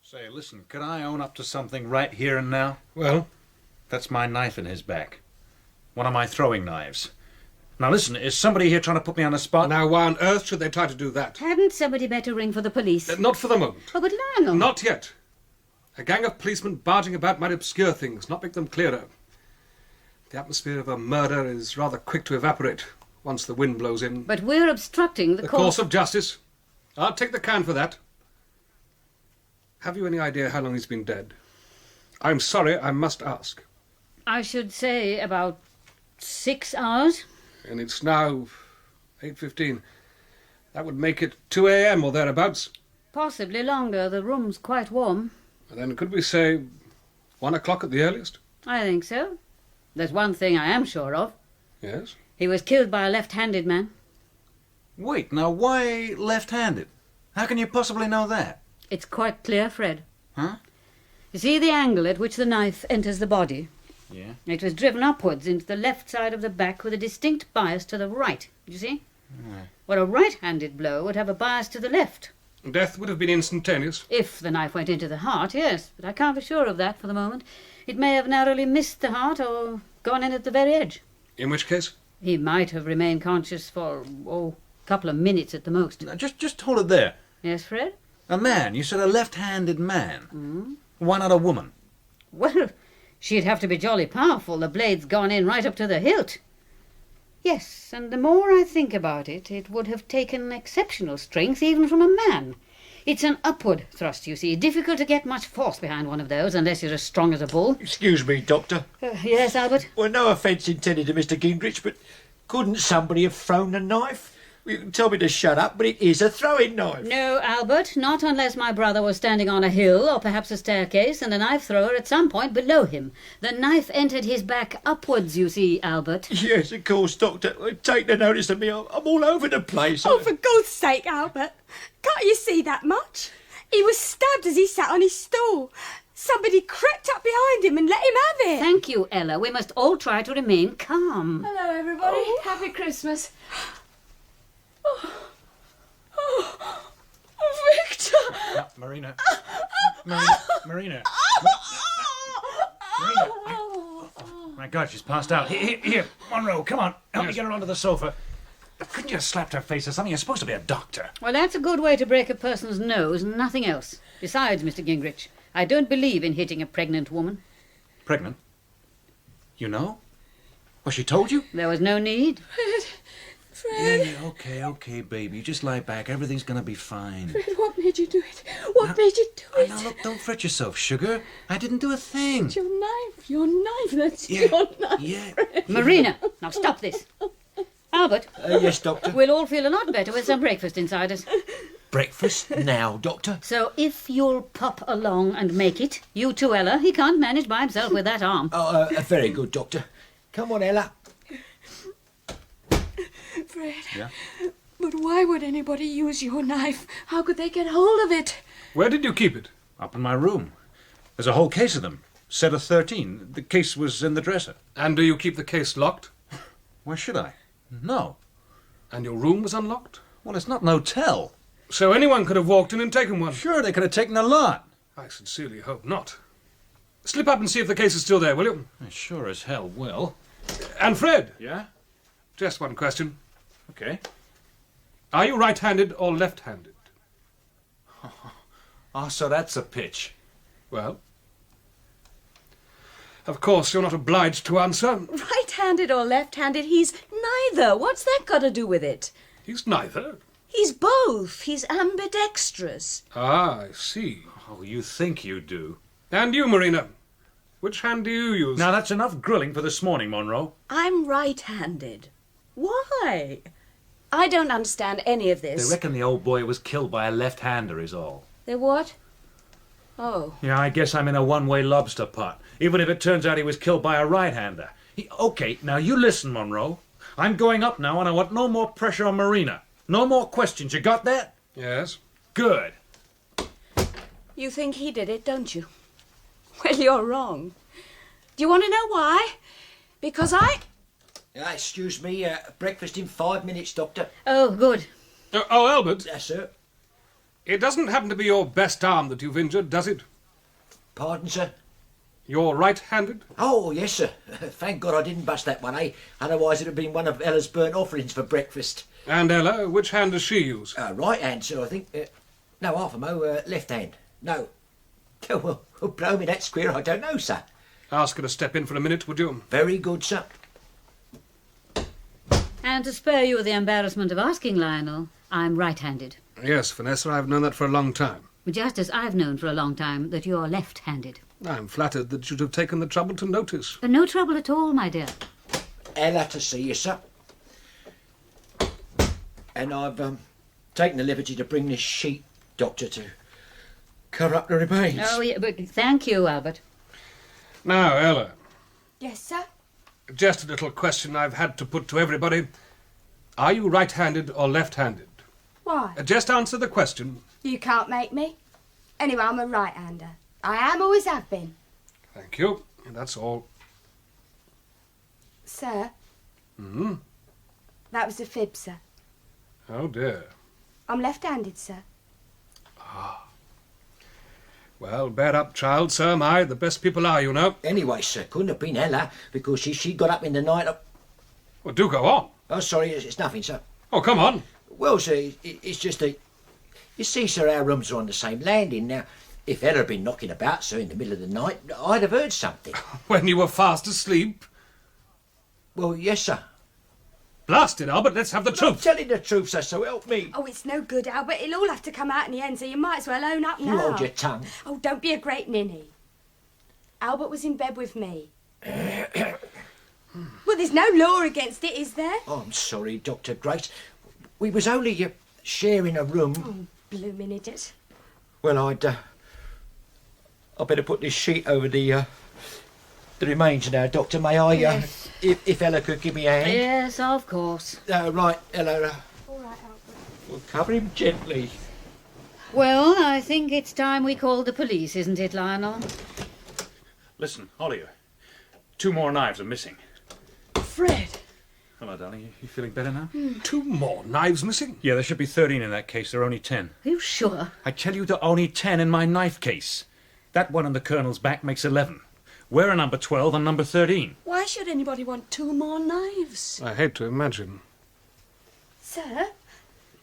Say, listen, could I own up to something right here and now? Well? That's my knife in his back. One of my throwing knives. Now listen, is somebody here trying to put me on the spot? Now, why on earth should they try to do that? Hadn't somebody better ring for the police? Not for the moment. Oh, but Lionel... Not yet. A gang of policemen barging about might obscure things, not make them clearer. The atmosphere of a murder is rather quick to evaporate once the wind blows in. But we're obstructing the course of justice. I'll take the can for that. Have you any idea how long he's been dead? I'm sorry, I must ask. I should say about 6 hours. And it's now 8:15. That would make it 2 a.m. or thereabouts. Possibly longer. The room's quite warm. And then could we say 1 o'clock at the earliest? I think so. There's one thing I am sure of. Yes. He was killed by a left-handed man. Wait, now why left-handed? How can you possibly know that? It's quite clear, Fred. Huh? You see the angle at which the knife enters the body? Yeah. It was driven upwards into the left side of the back with a distinct bias to the right. You see? Right. Well, a right-handed blow would have a bias to the left. Death would have been instantaneous. If the knife went into the heart, yes. But I can't be sure of that for the moment. It may have narrowly missed the heart or gone in at the very edge. In which case? He might have remained conscious for, a couple of minutes at the most. Now, just hold it there. Yes, Fred? A man, you said a left-handed man. Why not a woman? Well, she'd have to be jolly powerful. The blade's gone in right up to the hilt. Yes, and the more I think about it, it would have taken exceptional strength even from a man. It's an upward thrust, you see. Difficult to get much force behind one of those unless you're as strong as a bull. Excuse me, Doctor. Yes, Albert? Well, no offence intended to Mr. Gingrich, but couldn't somebody have thrown the knife? You told me to shut up, but it is a throwing knife. No, Albert, not unless my brother was standing on a hill or perhaps a staircase and the knife thrower at some point below him. The knife entered his back upwards, you see, Albert. Yes, of course, Doctor. Take the notice of me. I'm all over the place. Oh, for God's sake, Albert. Can't you see that much? He was stabbed as he sat on his stool. Somebody crept up behind him and let him have it. Thank you, Ella. We must all try to remain calm. Hello, everybody. Happy Christmas. Victor! Marina. Marina. My God, she's passed out. Here, Monro, come on. Help me get her onto the sofa. Couldn't you have slapped her face or something? You're supposed to be a doctor. Well, that's a good way to break a person's nose, nothing else. Besides, Mr. Gingrich, I don't believe in hitting a pregnant woman. Pregnant? You know? Well, she told you? There was no need. Fred, Yeah, okay, baby. Just lie back. Everything's gonna be fine. Fred, what made you do it? What made you do it? Now, look, don't fret yourself, sugar. I didn't do a thing. Your knife, that's your knife. Yeah. Marina, now stop this. Albert, Yes, Doctor. we'll all feel a lot better with some breakfast inside us. Breakfast now, Doctor. So if you'll pop along and make it, you too, Ella. He can't manage by himself with that arm. Very good, Doctor. Come on, Ella. Fred. Yeah? But why would anybody use your knife? How could they get hold of it? Where did you keep it? Up in my room. There's a whole case of them. Set of 13. The case was in the dresser. And do you keep the case locked? Why should I? No. And your room was unlocked? Well, it's not an hotel. So anyone could have walked in and taken one? Sure, they could have taken a lot. I sincerely hope not. Slip up and see if the case is still there, will you? I sure as hell will. And Fred, Yeah? just one question. Okay. Are you right-handed or left-handed? Oh, so that's a pitch. Well, of course you're not obliged to answer. Right-handed or left-handed, he's neither. What's that got to do with it? He's neither. He's both. He's ambidextrous. Ah, I see. Oh, you think you do. And you, Marina, which hand do you use? Now, that's enough grilling for this morning, Monro. I'm right-handed. Why? I don't understand any of They this. reckon the old boy was killed by a left-hander is all. They what? Oh. Yeah, I guess I'm in a one-way lobster pot, even if it turns out he was killed by a right-hander. Okay, now you listen, Monro. I'm going up now, and I want no more pressure on Marina. No more questions. You got that? Yes. Good. You think he did it, don't you? Well, you're wrong. Do you want to know why? Because Excuse me, breakfast in 5 minutes, Doctor. Oh, good. Oh, Albert, Yes, sir. it doesn't happen to be your best arm that you've injured, does it? Pardon, sir? You're right-handed? Oh, yes, sir. Thank God I didn't bust that one, eh? Otherwise it'd have been one of Ella's burnt offerings for breakfast. And Ella, which hand does she use? Right hand, sir, I think. No, half a mo, left hand. No. Oh, well, blow me, that's queer. I don't know, sir. Ask her to step in for a minute, would you? Very good, sir. And to spare you the embarrassment of asking, Lionel, I'm right-handed. Yes, Vanessa, I've known that for a long time. Just as I've known for a long time that you're left-handed. I'm flattered that you'd have taken the trouble to notice. No trouble at all, my dear. Ella to see you, sir. And I've taken the liberty to bring this sheet, Doctor, to cover up the remains. Oh, yeah, but thank you, Albert. Now, Ella, Yes, sir. just a little question I've had to put to everybody. Are you right-handed or left-handed? Why? Just answer the question. You can't make me. Anyway, I'm a right-hander. I am, always have been. Thank you. That's all. Sir, Hmm? that was a fib, sir. Oh, dear. I'm left-handed, sir. Well, bear up, child. So am I. The best people are, you know. Anyway, sir, couldn't have been Ella, because she got up in the night... Well, do go on. Oh, sorry, it's nothing, sir. Oh, come on. Well, sir, it's just that... You see, sir, our rooms are on the same landing. Now, if Ella had been knocking about, sir, in the middle of the night, I'd have heard something. When you were fast asleep. Well, yes, sir. Blast it, Albert. Let's have the I'm truth. telling the truth, sir, so help me. Oh, it's no good, Albert. It'll all have to come out in the end, so you might as well own up now. You hold your tongue. Oh, don't be a great ninny. Albert was in bed with me. Well, there's no law against it, is there? Oh, I'm sorry, Dr. Grace. We was only sharing a room. Oh, blooming idiot. Well, I better put this sheet over the remains now, Doctor. May I, Yes. if Ella could give me a hand? Yes, of course. Right, Ella. All right, Albert. We'll cover him gently. Well, I think it's time we called the police, isn't it, Lionel? Listen, Hollier. 2 more knives are missing. Fred! Hello, darling. You feeling better now? 2 more knives missing? Yeah, there should be 13 in that case. There are only 10. Are you sure? I tell you, there are only 10 in my knife case. That one on the Colonel's back makes 11. We're a number 12 and number 13. Why should anybody want 2 more knives? I hate to imagine. Sir?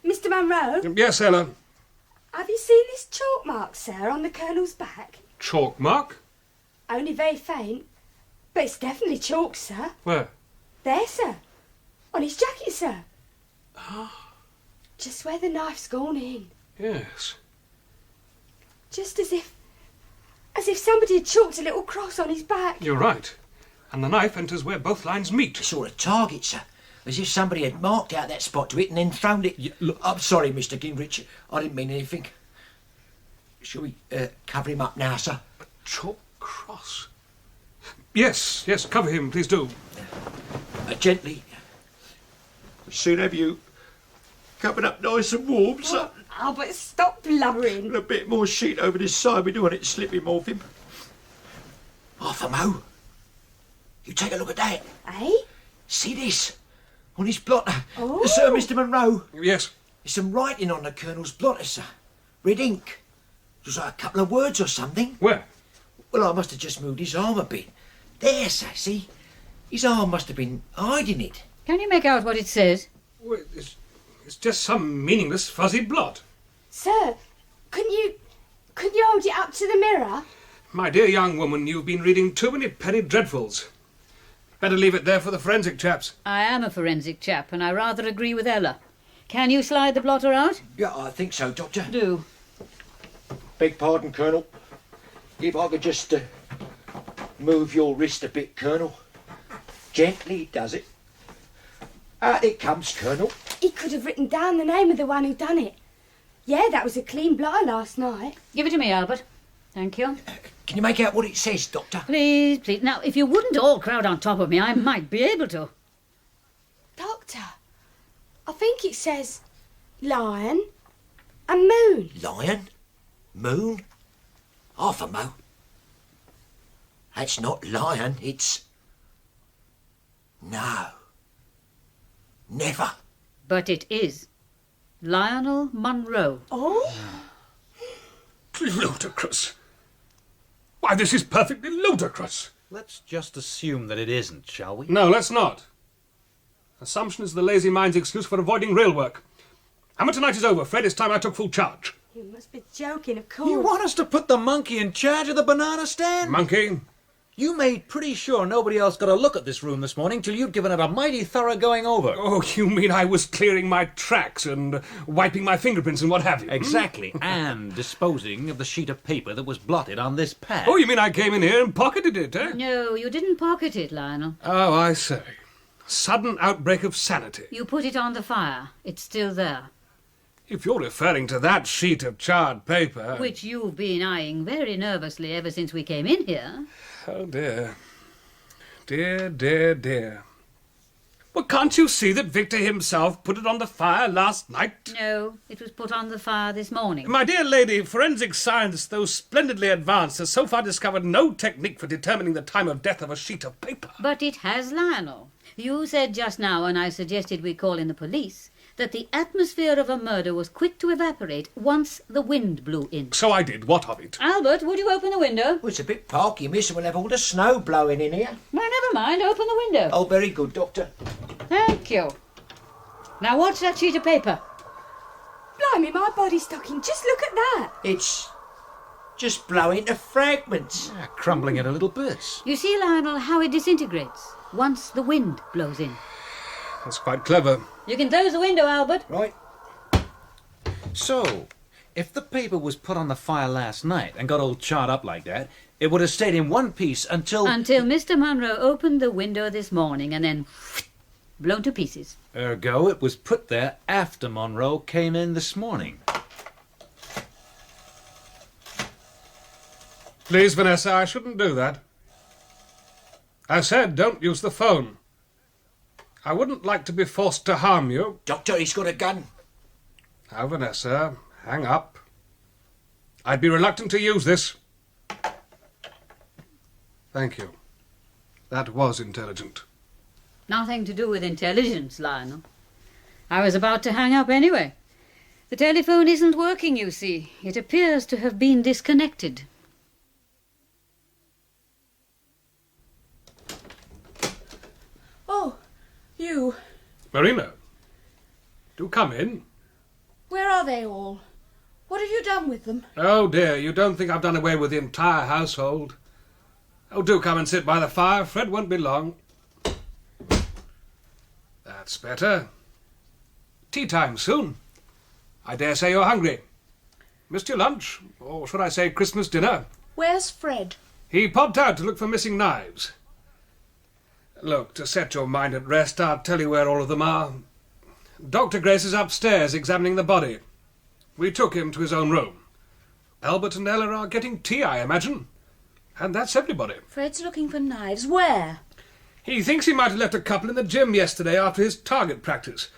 Mr. Monro? Yes, Ella. Have you seen this chalk mark, sir, on the Colonel's back? Chalk mark? Only very faint. But it's definitely chalk, sir. Where? There, sir. On his jacket, sir. Just where the knife's gone in. Yes. Just as if somebody had chalked a little cross on his back. You're right. And the knife enters where both lines meet. Sort of target, sir. As if somebody had marked out that spot to it and then thrown it. Yeah, look. I'm sorry, Mr. Gingrich. I didn't mean anything. Shall we cover him up now, sir? Chalk cross? Yes, cover him, please do. Gently. We'll soon have you covered up nice and warm, sir. Albert, stop blubbering. And a bit more sheet over this side. We don't want it to slip him off him. Arthur Moe, you take a look at that. Eh? See this? On his blotter. Oh. Sir, Mr. Monro. Yes. There's some writing on the Colonel's blotter, sir. Red ink. It was like a couple of words or something. Where? Well, I must have just moved his arm a bit. There, sir, see? His arm must have been hiding it. Can you make out what it says? Well, it's just some meaningless fuzzy blot. Sir, couldn't you hold it up to the mirror? My dear young woman, you've been reading too many penny dreadfuls. Better leave it there for the forensic chaps. I am a forensic chap, and I rather agree with Ella. Can you slide the blotter out? Yeah, I think so, Doctor. Do. Beg pardon, Colonel. If I could just move your wrist a bit, Colonel. Gently does it. Out it comes, Colonel. He could have written down the name of the one who done it. Yeah, that was a clean blotter last night. Give it to me, Albert. Thank you. Can you make out what it says, Doctor? Please, please. Now, if you wouldn't all crowd on top of me, I might be able to. Doctor, I think it says lion and moon. Lion? Moon? Arthur Moe. That's not lion, it's... No. Never. But it is. Lionel Monro. Oh? Ludicrous. Why, this is perfectly ludicrous. Let's just assume that it isn't, shall we? No, let's not. Assumption is the lazy mind's excuse for avoiding real work. Hammer tonight is over, Fred. It's time I took full charge. You must be joking, of course. You want us to put the monkey in charge of the banana stand? Monkey? You made pretty sure nobody else got a look at this room this morning till you'd given it a mighty thorough going over. Oh, you mean I was clearing my tracks and wiping my fingerprints and what have you? Exactly, and disposing of the sheet of paper that was blotted on this pad. Oh, you mean I came in here and pocketed it, eh? No, you didn't pocket it, Lionel. Oh, I say. Sudden outbreak of sanity. You put it on the fire. It's still there. If you're referring to that sheet of charred paper... Which you've been eyeing very nervously ever since we came in here. Oh, dear. Dear, dear, dear. Well, can't you see that Victor himself put it on the fire last night? No, it was put on the fire this morning. My dear lady, forensic science, though splendidly advanced, has so far discovered no technique for determining the time of death of a sheet of paper. But it has, Lionel. You said just now, when I suggested we call in the police, that the atmosphere of a murder was quick to evaporate once the wind blew in. So I did. What of it? Albert, would you open the window? Well, it's a bit parky, miss, and we'll have all the snow blowing in here. Well, never mind. Open the window. Oh, very good, Doctor. Thank you. Now, what's that sheet of paper? Blimey, my body stocking. Just look at that. It's just blowing to fragments. Yeah, crumbling into little bits. You see, Lionel, how it disintegrates once the wind blows in. That's quite clever. You can close the window, Albert. Right. So, if the paper was put on the fire last night and got all charred up like that, it would have stayed in one piece until... Until Mr. Monro opened the window this morning and then blown to pieces. Ergo, it was put there after Monro came in this morning. Please, Vanessa, I shouldn't do that. I said don't use the phone. I wouldn't like to be forced to harm you. Doctor, he's got a gun. Now, Vanessa, hang up. I'd be reluctant to use this. Thank you. That was intelligent. Nothing to do with intelligence, Lionel. I was about to hang up anyway. The telephone isn't working, you see. It appears to have been disconnected. Oh, you. Marina, do come in. Where are they all? What have you done with them? Oh dear, you don't think I've done away with the entire household? Oh, do come and sit by the fire. Fred won't be long. That's better. Tea time soon. I dare say you're hungry. Missed your lunch, or should I say Christmas dinner? Where's Fred? He popped out to look for missing knives. Look, to set your mind at rest, I'll tell you where all of them are. Dr. Grace is upstairs examining the body. We took him to his own room. Albert and Ella are getting tea, I imagine. And that's everybody. Fred's looking for knives. Where? He thinks he might have left a couple in the gym yesterday after his target practice.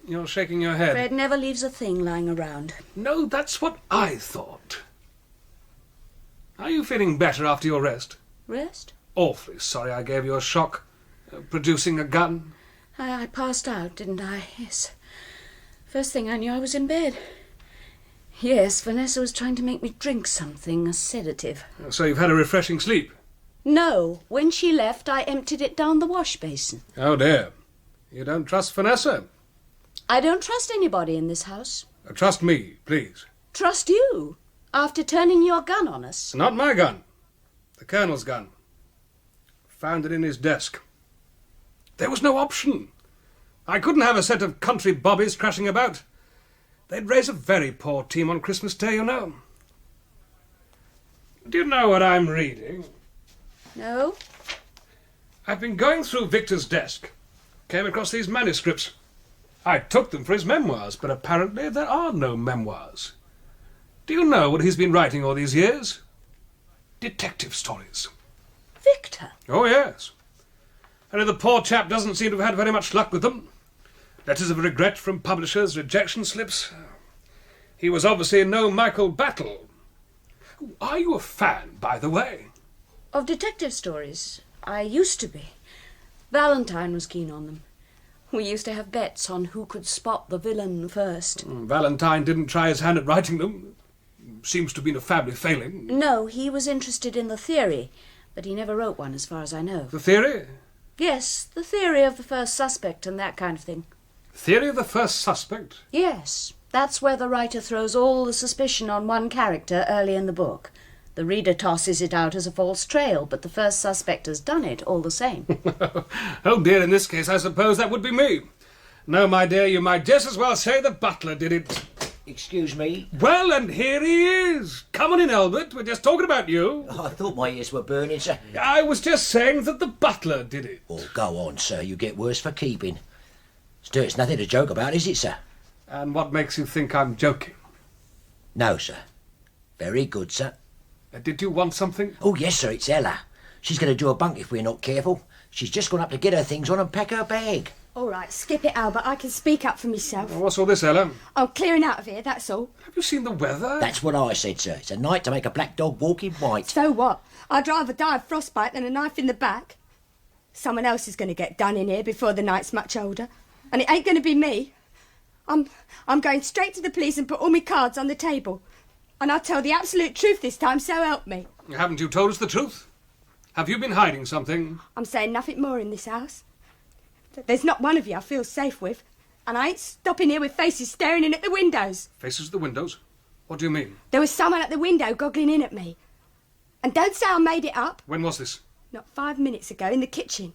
You're shaking your head. Fred never leaves a thing lying around. No, that's what I thought. Are you feeling better after your rest? Rest? Awfully sorry I gave you a shock. Producing a gun. I passed out, didn't I? Yes. First thing I knew, I was in bed. Yes, Vanessa was trying to make me drink something, a sedative. So you've had a refreshing sleep? No. When she left, I emptied it down the wash basin. Oh, dear. You don't trust Vanessa? I don't trust anybody in this house. Trust me, please. Trust you? After turning your gun on us? It's not my gun. The Colonel's gun. Found it in his desk. There was no option. I couldn't have a set of country bobbies crashing about. They'd raise a very poor team on Christmas Day, you know. Do you know what I'm reading? No. I've been going through Victor's desk. Came across these manuscripts. I took them for his memoirs, but apparently there are no memoirs. Do you know what he's been writing all these years? Detective stories. Victor? Oh, yes. Only the poor chap doesn't seem to have had very much luck with them. Letters of regret from publishers, rejection slips. He was obviously no Michael Battle. Are you a fan, by the way? Of detective stories? I used to be. Valentine was keen on them. We used to have bets on who could spot the villain first. Valentine didn't try his hand at writing them. Seems to have been a family failing. No, he was interested in the theory, but he never wrote one as far as I know. The theory? Yes, the theory of the first suspect and that kind of thing. Theory of the first suspect? Yes, that's where the writer throws all the suspicion on one character early in the book. The reader tosses it out as a false trail, but the first suspect has done it all the same. Oh dear, in this case I suppose that would be me. No, my dear, you might just as well say the butler did it. Excuse me? Well, and here he is. Come on in, Albert. We're just talking about you. Oh, I thought my ears were burning, sir. I was just saying that the butler did it. Oh, go on, sir. You get worse for keeping. Still, it's nothing to joke about, is it, sir? And what makes you think I'm joking? No, sir. Very good, sir. Did you want something? Oh, yes, sir, it's Ella. She's going to do a bunk if we're not careful. She's just gone up to get her things on and pack her bag. All right, skip it, Albert. I can speak up for myself. Well, what's all this, Ella? I'm clearing out of here, that's all. Have you seen the weather? That's what I said, sir. It's a night to make a black dog walk in white. So what? I'd rather die of frostbite than a knife in the back. Someone else is going to get done in here before the night's much older. And it ain't going to be me. I'm going straight to the police and put all my cards on the table. And I'll tell the absolute truth this time, so help me. Haven't you told us the truth? Have you been hiding something? I'm saying nothing more in this house. There's not one of you I feel safe with. And I ain't stopping here with faces staring in at the windows. Faces at the windows? What do you mean? There was someone at the window goggling in at me. And don't say I made it up. When was this? Not 5 minutes ago, in the kitchen.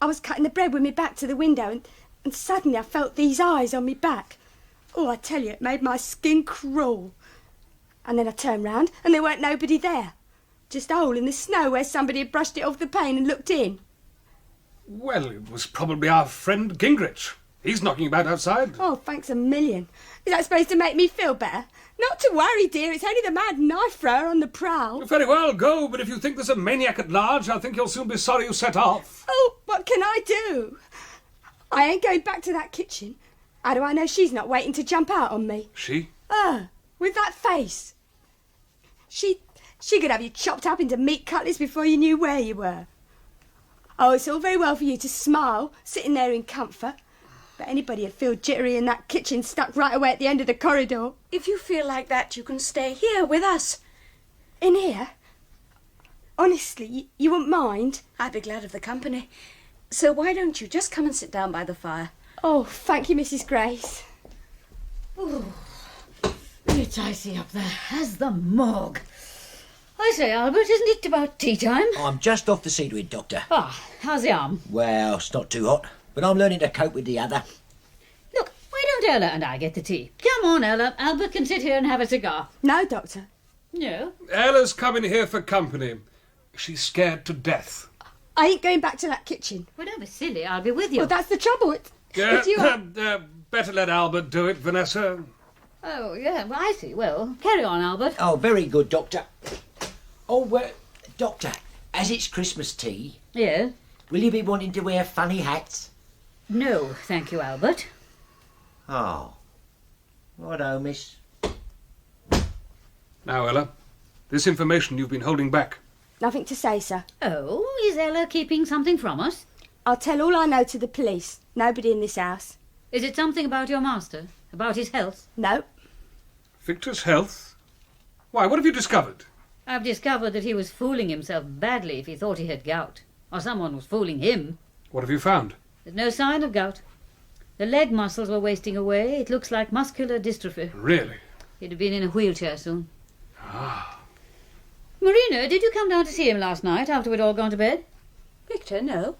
I was cutting the bread with my back to the window and suddenly I felt these eyes on me back. Oh, I tell you, it made my skin crawl. And then I turned round and there weren't nobody there. Just a hole in the snow where somebody had brushed it off the pane and looked in. Well, it was probably our friend Gingrich. He's knocking about outside. Oh, thanks a million. Is that supposed to make me feel better? Not to worry, dear. It's only the mad knife thrower on the prowl. Very well, go, but if you think there's a maniac at large, I think you'll soon be sorry you set off. Oh, what can I do? I ain't going back to that kitchen. How do I know she's not waiting to jump out on me? She? With that face. She could have you chopped up into meat cutlets before you knew where you were. Oh, it's all very well for you to smile, sitting there in comfort. But anybody'd feel jittery in that kitchen stuck right away at the end of the corridor. If you feel like that, you can stay here with us. In here? Honestly, you wouldn't mind? I'd be glad of the company. So why don't you just come and sit down by the fire? Oh, thank you, Mrs. Grace. It's icy up there as the morgue. I say, Albert, isn't it about tea time? I'm just off the Cedarwood, Doctor. How's the arm? Well, it's not too hot, but I'm learning to cope with the other. Look, why don't Ella and I get the tea? Come on, Ella. Albert can sit here and have a cigar. No, Doctor. No? Ella's coming here for company. She's scared to death. I ain't going back to that kitchen. Well, don't be silly. I'll be with you. Well, that's the trouble. If you... Better let Albert do it, Vanessa. Oh, yeah. Well, I see. Well, carry on, Albert. Oh, very good, Doctor. Oh, Doctor, as it's Christmas tea, Yeah? will you be wanting to wear funny hats? No, thank you, Albert. Oh. Righto, miss. Now, Ella, this information you've been holding back. Nothing to say, sir. Oh, is Ella keeping something from us? I'll tell all I know to the police. Nobody in this house. Is it something about your master? About his health? No. Victor's health? Why, what have you discovered? I've discovered that he was fooling himself badly if he thought he had gout. Or someone was fooling him. What have you found? There's no sign of gout. The leg muscles were wasting away. It looks like muscular dystrophy. Really? He'd have been in a wheelchair soon. Marina, did you come down to see him last night after we'd all gone to bed? Victor, no.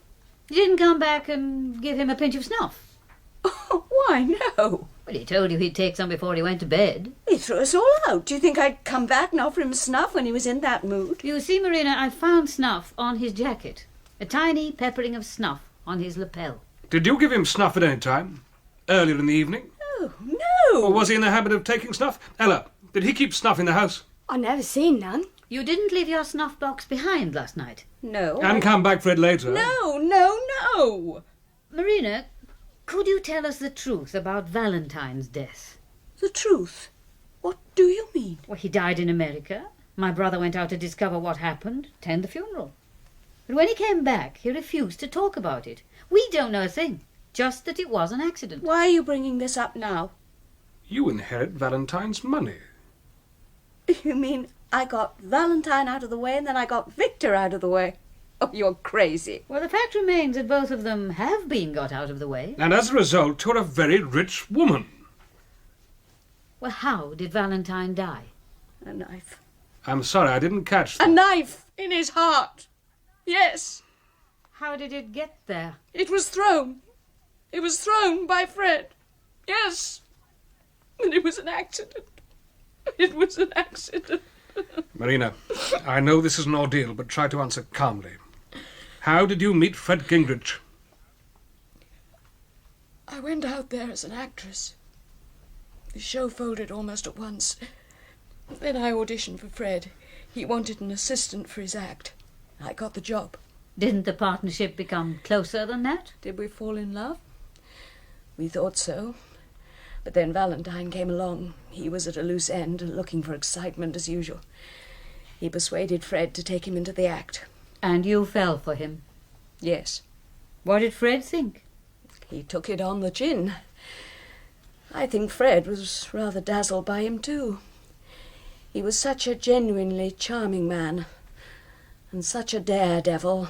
You didn't come back and give him a pinch of snuff? Oh, why, no. Well, he told you he'd take some before he went to bed. He threw us all out. Do you think I'd come back and offer him snuff when he was in that mood? You see, Marina, I found snuff on his jacket. A tiny peppering of snuff on his lapel. Did you give him snuff at any time? Earlier in the evening? Oh, no. Or was he in the habit of taking snuff? Ella, did he keep snuff in the house? I never seen none. You didn't leave your snuff box behind last night? No. And come back for it later? No. Marina, could you tell us the truth about Valentine's death? The truth? What do you mean? Well, he died in America. My brother went out to discover what happened, attend the funeral. But when he came back, he refused to talk about it. We don't know a thing, just that it was an accident. Why are you bringing this up now? You inherit Valentine's money. You mean I got Valentine out of the way and then I got Victor out of the way? Oh, you're crazy. Well, the fact remains that both of them have been got out of the way. And as a result, you're a very rich woman. Well, how did Valentine die? A knife. I'm sorry, I didn't catch A that. knife in his heart. Yes. How did it get there? It was thrown. It was thrown by Fred. Yes. And it was an accident. It was an accident. Marina, I know this is an ordeal, but try to answer calmly. How did you meet Fred Gingrich? I went out there as an actress. The show folded almost at once. Then I auditioned for Fred. He wanted an assistant for his act. I got the job. Didn't the partnership become closer than that? Did we fall in love? We thought so. But then Valentine came along. He was at a loose end, looking for excitement as usual. He persuaded Fred to take him into the act. And you fell for him? Yes. What did Fred think? He took it on the chin. I think Fred was rather dazzled by him, too. He was such a genuinely charming man, and such a daredevil.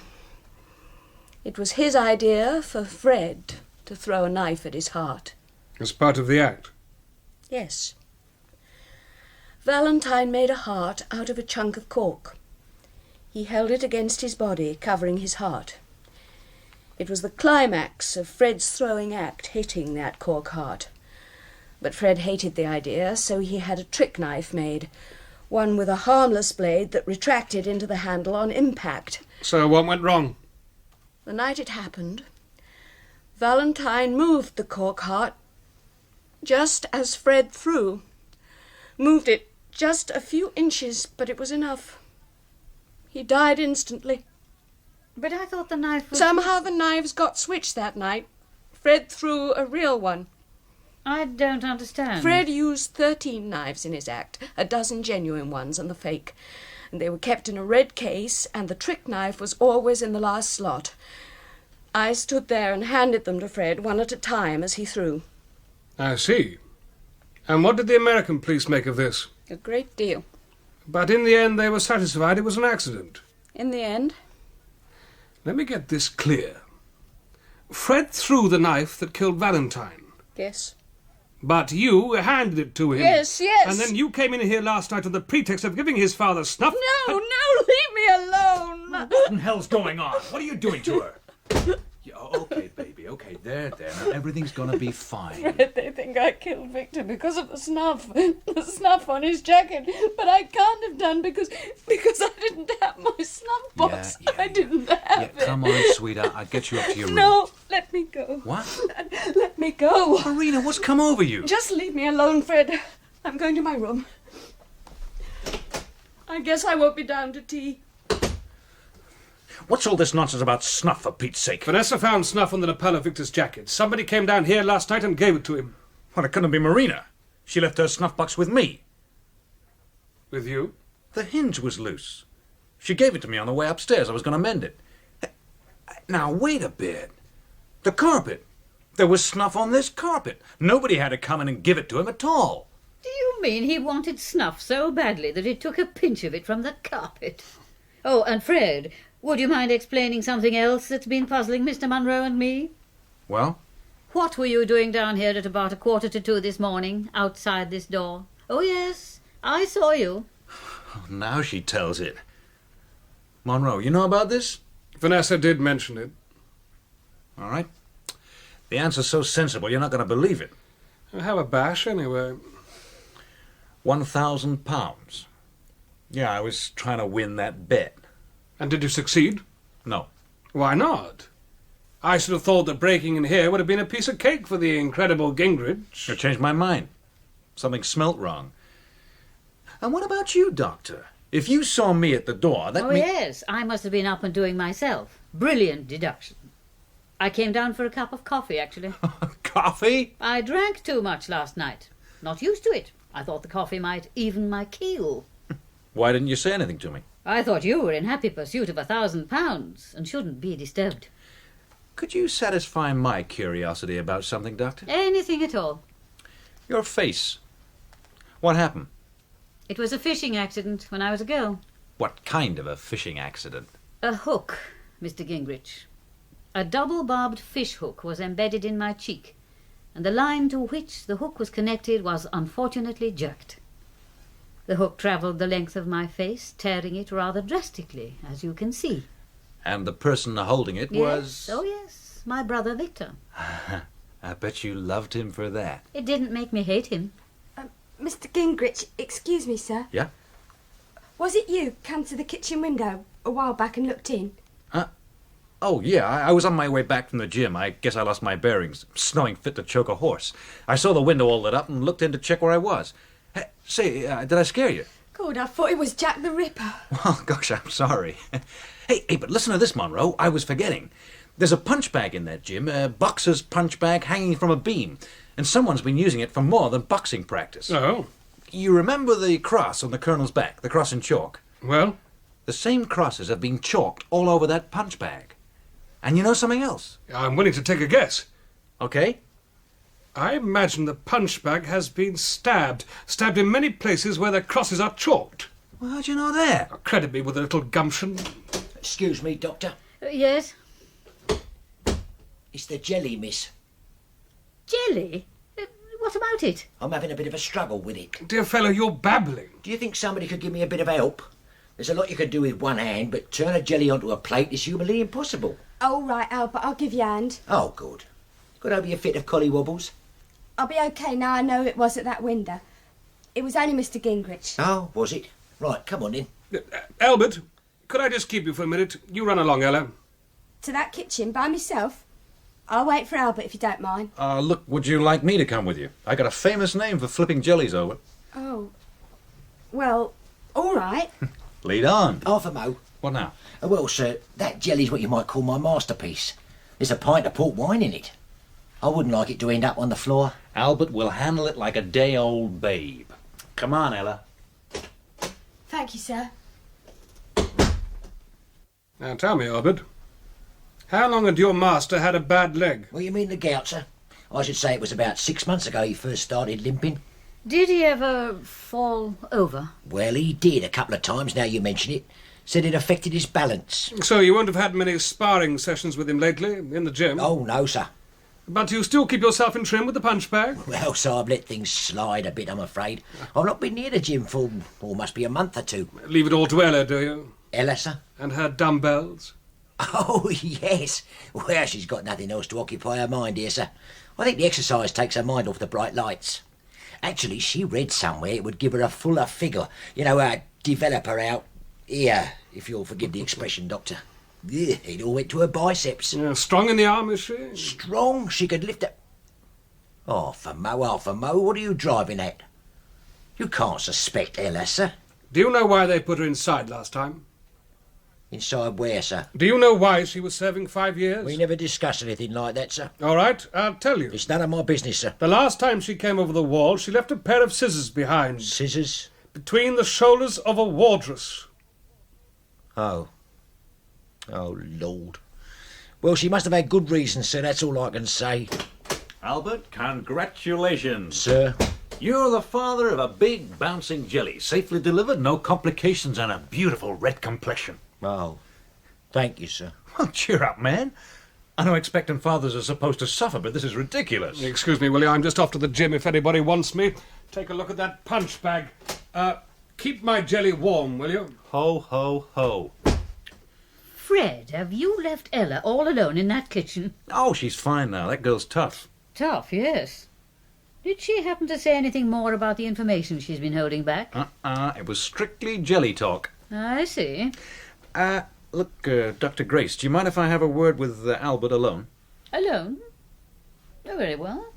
It was his idea for Fred to throw a knife at his heart. As part of the act? Yes. Valentine made a heart out of a chunk of cork. He held it against his body, covering his heart. It was the climax of Fred's throwing act, hitting that cork heart. But Fred hated the idea, so he had a trick knife made, one with a harmless blade that retracted into the handle on impact. So what went wrong? The night it happened, Valentine moved the cork heart just as Fred threw. Moved it just a few inches, but it was enough. He died instantly. But I thought the knife was... Somehow the knives got switched that night. Fred threw a real one. I don't understand. Fred used 13 knives in his act, a dozen genuine ones and the fake. They were kept in a red case, and the trick knife was always in the last slot. I stood there and handed them to Fred, one at a time, as he threw. I see. And what did the American police make of this? A great deal. But in the end they were satisfied it was an accident. In the end? Let me get this clear. Fred threw the knife that killed Valentine. Yes. But you handed it to him. Yes, yes. And then you came in here last night on the pretext of giving his father snuff. No, leave me alone. What in hell's going on? What are you doing to her? Yeah, okay, baby, okay, there. Now everything's gonna be fine. Fred, they think I killed Victor because of the snuff on his jacket. But I can't have done because I didn't have my snuff box. Yeah, I didn't have it. Come on, sweetheart, I'll get you up to your room. No, let me go. What? Let me go. Marina, what's come over you? Just leave me alone, Fred. I'm going to my room. I guess I won't be down to tea. What's all this nonsense about snuff, for Pete's sake? Vanessa found snuff on the lapel of Victor's jacket. Somebody came down here last night and gave it to him. Well, it couldn't be Marina. She left her snuff box with me. With you? The hinge was loose. She gave it to me on the way upstairs. I was going to mend it. Now, wait a bit. The carpet. There was snuff on this carpet. Nobody had to come in and give it to him at all. Do you mean he wanted snuff so badly that he took a pinch of it from the carpet? Oh, and Fred, would you mind explaining something else that's been puzzling Mr. Monro and me? Well? What were you doing down here at about 1:45 this morning, outside this door? Oh, yes, I saw you. Now she tells it. Monro, you know about this? Vanessa did mention it. All right. The answer's so sensible, you're not going to believe it. Have a bash, anyway. £1,000. Yeah, I was trying to win that bet. And did you succeed? No. Why not? I should have thought that breaking in here would have been a piece of cake for the incredible Gingrich. I changed my mind. Something smelt wrong. And what about you, Doctor? If you saw me at the door, that Oh, yes, I must have been up and doing myself. Brilliant deduction. I came down for a cup of coffee, actually. Coffee? I drank too much last night. Not used to it. I thought the coffee might even my keel. Why didn't you say anything to me? I thought you were in happy pursuit of £1,000 and shouldn't be disturbed. Could you satisfy my curiosity about something, Doctor? Anything at all. Your face. What happened? It was a fishing accident when I was a girl. What kind of a fishing accident? A hook, Mr. Gingrich. A double-barbed fish hook was embedded in my cheek, and the line to which the hook was connected was unfortunately jerked. The hook travelled the length of my face, tearing it rather drastically, as you can see. And the person holding it was... Yes, oh yes, my brother Victor. I bet you loved him for that. It didn't make me hate him. Mr. Gingrich, excuse me, sir. Yeah? Was it you came to the kitchen window a while back and looked in? Oh, yeah, I was on my way back from the gym. I guess I lost my bearings. Snowing fit to choke a horse. I saw the window all lit up and looked in to check where I was. Hey, say, did I scare you? God, I thought it was Jack the Ripper. Well, gosh, I'm sorry. Hey, but listen to this, Monro. I was forgetting. There's a punch bag in that gym, a boxer's punch bag hanging from a beam, and someone's been using it for more than boxing practice. Oh? You remember the cross on the colonel's back, the cross in chalk? Well? The same crosses have been chalked all over that punch bag. And you know something else? I'm willing to take a guess. Okay? I imagine the punch bag has been stabbed in many places where the crosses are chalked. Well, how'd you know that? Credit me with a little gumption. Excuse me, Doctor. Yes? It's the jelly, miss. Jelly? What about it? I'm having a bit of a struggle with it. Dear fellow, you're babbling. Do you think somebody could give me a bit of help? There's a lot you could do with one hand, but turn a jelly onto a plate is humanly impossible. All right, Albert, I'll give you a hand. Oh, good. Got over your fit of collywobbles? I'll be okay now I know it was at that window. It was only Mr. Gingrich. Oh, was it? Right, come on then. Albert, could I just keep you for a minute? You run along, Ella. to that kitchen by myself? I'll wait for Albert if you don't mind. Look, would you like me to come with you? I got a famous name for flipping jellies over. Oh. Well, all right. Lead on. Half a mo. What now? Well, sir, that jelly's what you might call my masterpiece. There's a pint of port wine in it. I wouldn't like it to end up on the floor. Albert will handle it like a day-old babe. Come on, Ella. Thank you, sir. Now tell me, Albert, how long had your master had a bad leg? What do you mean the gout, sir? I should say it was about 6 months ago he first started limping. Did he ever fall over? Well, he did a couple of times, now you mention it. Said it affected his balance. So you won't have had many sparring sessions with him lately, in the gym? Oh, no, sir. But you still keep yourself in trim with the punch bag? Well, so I've let things slide a bit, I'm afraid. I've not been near the gym for, must be a month or two. Leave it all to Ella, do you? Ella, sir? And her dumbbells? Oh, yes. Well, she's got nothing else to occupy her mind here, sir. I think the exercise takes her mind off the bright lights. Actually, she read somewhere it would give her a fuller figure. You know, develop her out here, if you'll forgive the expression, Doctor. Yeah, it all went to her biceps. Yeah, strong in the arm, is she? Strong? She could lift it. Half a mo, what are you driving at? You can't suspect Ella, sir. Do you know why they put her inside last time? Inside where, sir? Do you know why she was serving 5 years? We never discuss anything like that, sir. All right, I'll tell you. It's none of my business, sir. The last time she came over the wall, she left a pair of scissors behind. Scissors? Between the shoulders of a wardress. Oh. Oh, Lord. Well, she must have had good reasons, sir, that's all I can say. Albert, congratulations. Sir? You're the father of a big, bouncing jelly. Safely delivered, no complications, and a beautiful red complexion. Oh, thank you, sir. Well, cheer up, man. I know expectant fathers are supposed to suffer, but this is ridiculous. Excuse me, will you? I'm just off to the gym if anybody wants me. Take a look at that punch bag. Keep my jelly warm, will you? Ho, ho, ho. Fred, have you left Ella all alone in that kitchen? Oh, she's fine now. That girl's tough. Tough, yes. Did she happen to say anything more about the information she's been holding back? It was strictly jelly talk. I see. Look, Dr. Grace, do you mind if I have a word with Albert alone? Alone? Oh, very well.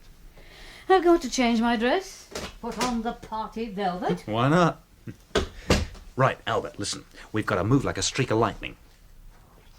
I've got to change my dress. Put on the party velvet. Why not? Right, Albert, listen. We've got to move like a streak of lightning.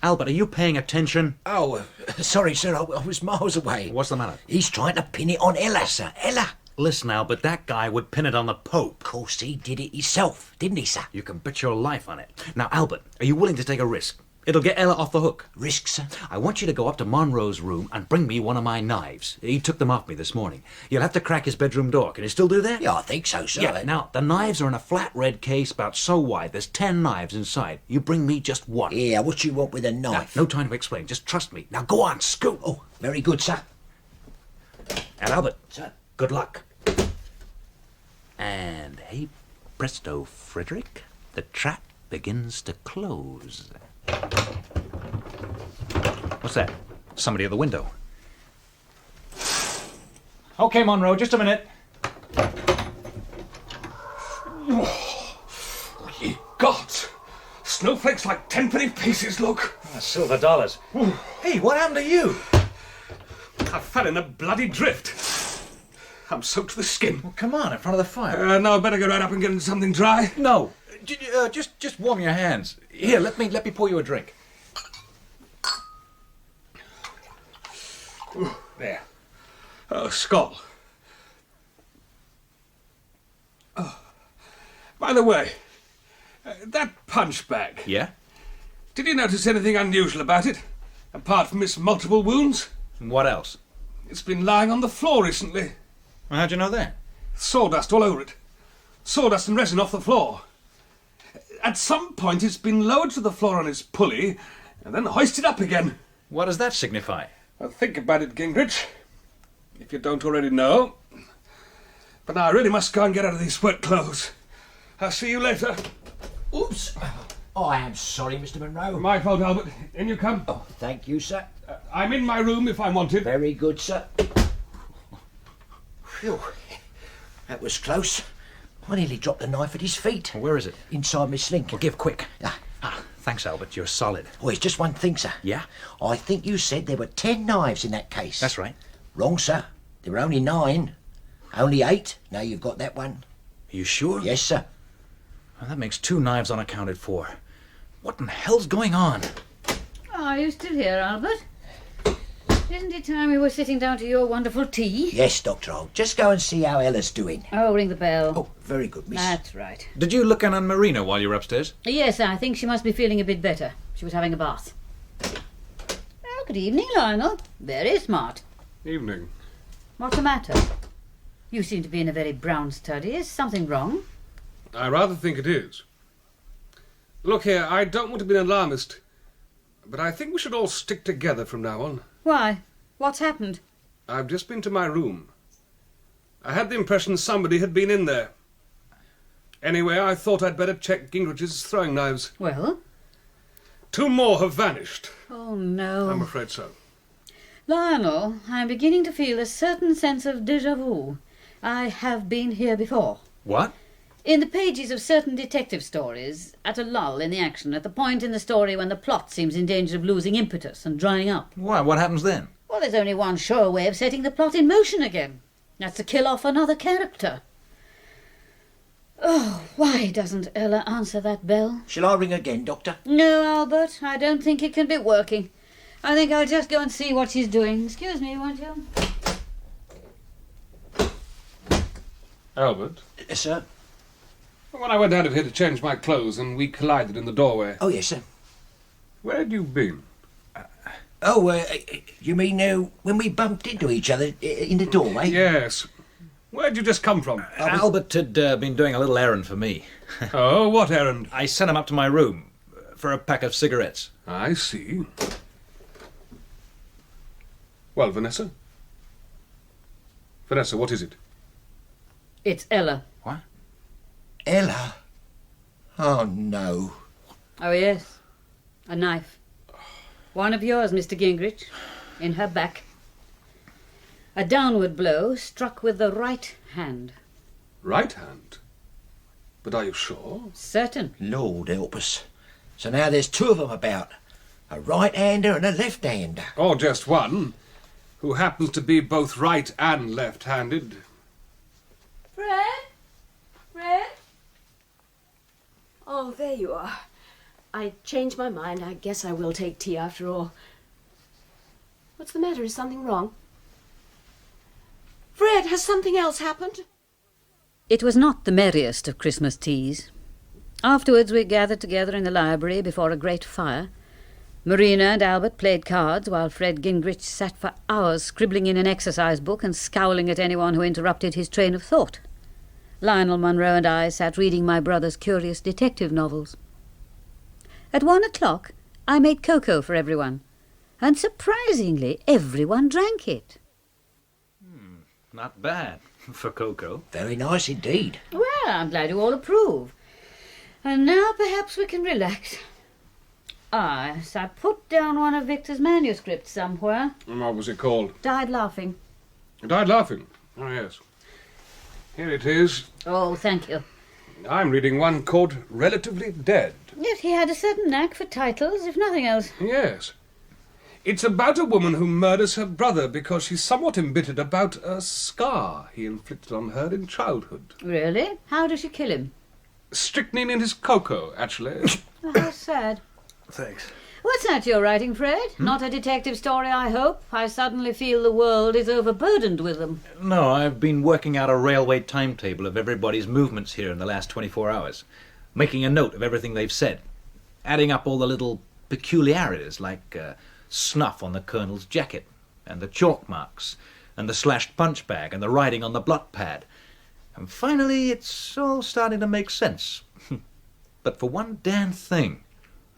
Albert, are you paying attention? Oh, sorry, sir, I was miles away. What's the matter? He's trying to pin it on Ella, sir. Ella! Listen, Albert, that guy would pin it on the Pope. Of course, he did it himself, didn't he, sir? You can bet your life on it. Now, Albert, are you willing to take a risk? It'll get Ella off the hook. Risk, sir? I want you to go up to Monro's room and bring me one of my knives. He took them off me this morning. You'll have to crack his bedroom door. Can you still do that? Yeah, I think so, sir. Yeah, now, the knives are in a flat red case about so wide. There's 10 knives inside. You bring me just one. Yeah, what you want with a knife? Now, no time to explain. Just trust me. Now, go on, scoot. Oh, very good, sir. And Albert, Sir? good luck. And hey, presto, Frederick, the trap begins to close. What's that? Somebody at the window. Okay, Monro, just a minute. Ye gods! Snowflakes like 10-penny pieces, look! Silver dollars. Hey, what happened to you? I fell in a bloody drift. I'm soaked to the skin. Well, come on, in front of the fire. Now I better go right up and get into something dry. No, just warm your hands. Here, let me pour you a drink. Ooh, there. Oh, skull. Oh. By the way, that punch bag. Yeah? Did you notice anything unusual about it? Apart from its multiple wounds? What else? It's been lying on the floor recently. Well, how'd you know that? Sawdust all over it. Sawdust and resin off the floor. At some point it's been lowered to the floor on its pulley and then hoisted up again. What does that signify? Well, think about it, Gingrich, if you don't already know. But now I really must go and get out of these wet clothes. I'll see you later. Oops. Oh, I am sorry, Mr. Monro. My fault, Albert. In you come. Oh, thank you, sir. I'm in my room if I'm wanted. Very good, sir. Phew. That was close. I nearly dropped the knife at his feet. Where is it? Inside my sling. Well, give quick. Thanks, Albert. You're solid. Oh, it's just one thing, sir. Yeah? I think you said there were 10 knives in that case. That's right. Wrong, sir. There were only 9. Only 8. Now you've got that one. Are you sure? Yes, sir. Well, that makes 2 knives unaccounted for. What in the hell's going on? Oh, are you still here, Albert? Isn't it time we were sitting down to your wonderful tea? Yes, Doctor. I'll just go and see how Ella's doing. Oh, ring the bell. Oh, very good, miss. That's right. Did you look in on Marina while you were upstairs? Yes, I think she must be feeling a bit better. She was having a bath. Oh, good evening, Lionel. Very smart. Evening. What's the matter? You seem to be in a very brown study. Is something wrong? I rather think it is. Look here, I don't want to be an alarmist, but I think we should all stick together from now on. Why? What's happened? I've just been to my room. I had the impression somebody had been in there. Anyway, I thought I'd better check Gingrich's throwing knives. Well? 2 more have vanished. Oh, no. I'm afraid so. Lionel, I'm beginning to feel a certain sense of déjà vu. I have been here before. What? In the pages of certain detective stories, at a lull in the action, at the point in the story when the plot seems in danger of losing impetus and drying up. Why? What happens then? Well, there's only one sure way of setting the plot in motion again. That's to kill off another character. Oh, why doesn't Ella answer that bell? Shall I ring again, Doctor? No, Albert, I don't think it can be working. I think I'll just go and see what she's doing. Excuse me, won't you? Albert, Yes, sir. when I went out of here to change my clothes and we collided in the doorway, Oh, yes, sir. where had you been? Oh, you mean when we bumped into each other in the doorway? Yes. Where'd you just come from? Albert had been doing a little errand for me. Oh, what errand? I sent him up to my room for a pack of cigarettes. I see. Well, Vanessa? Vanessa, what is it? It's Ella. What? Ella? Oh, no. Oh, yes. A knife. One of yours, Mr. Gingrich. In her back. A downward blow struck with the right hand. Right hand? But are you sure? Certain. Lord help us. So now there's 2 of them about. A right-hander and a left-hander. Or just one, who happens to be both right and left-handed. Fred? Fred? Oh, there you are. I changed my mind. I guess I will take tea after all. What's the matter? Is something wrong? Fred, has something else happened? It was not the merriest of Christmas teas. Afterwards we gathered together in the library before a great fire. Marina and Albert played cards while Fred Gingrich sat for hours scribbling in an exercise book and scowling at anyone who interrupted his train of thought. Lionel Monro and I sat reading my brother's curious detective novels. At 1 o'clock I made cocoa for everyone, and surprisingly everyone drank it. Not bad for cocoa. Very nice indeed. Well, I'm glad you all approve. And now perhaps we can relax. Yes, I put down one of Victor's manuscripts somewhere. And what was it called? Died laughing. You died laughing. Oh, yes. Here it is. Oh, thank you. I'm reading one called Relatively Dead. Yes, he had a certain knack for titles, if nothing else. Yes. It's about a woman who murders her brother because she's somewhat embittered about a scar he inflicted on her in childhood. Really? How does she kill him? Strychnine in his cocoa, actually. Oh, how sad. Thanks. What's that you're writing, Fred? Not a detective story, I hope? I suddenly feel the world is overburdened with them. No, I've been working out a railway timetable of everybody's movements here in the last 24 hours, making a note of everything they've said, adding up all the little peculiarities like snuff on the colonel's jacket, and the chalk marks, and the slashed punch bag, and the writing on the blot pad. And finally, it's all starting to make sense. But for one damn thing.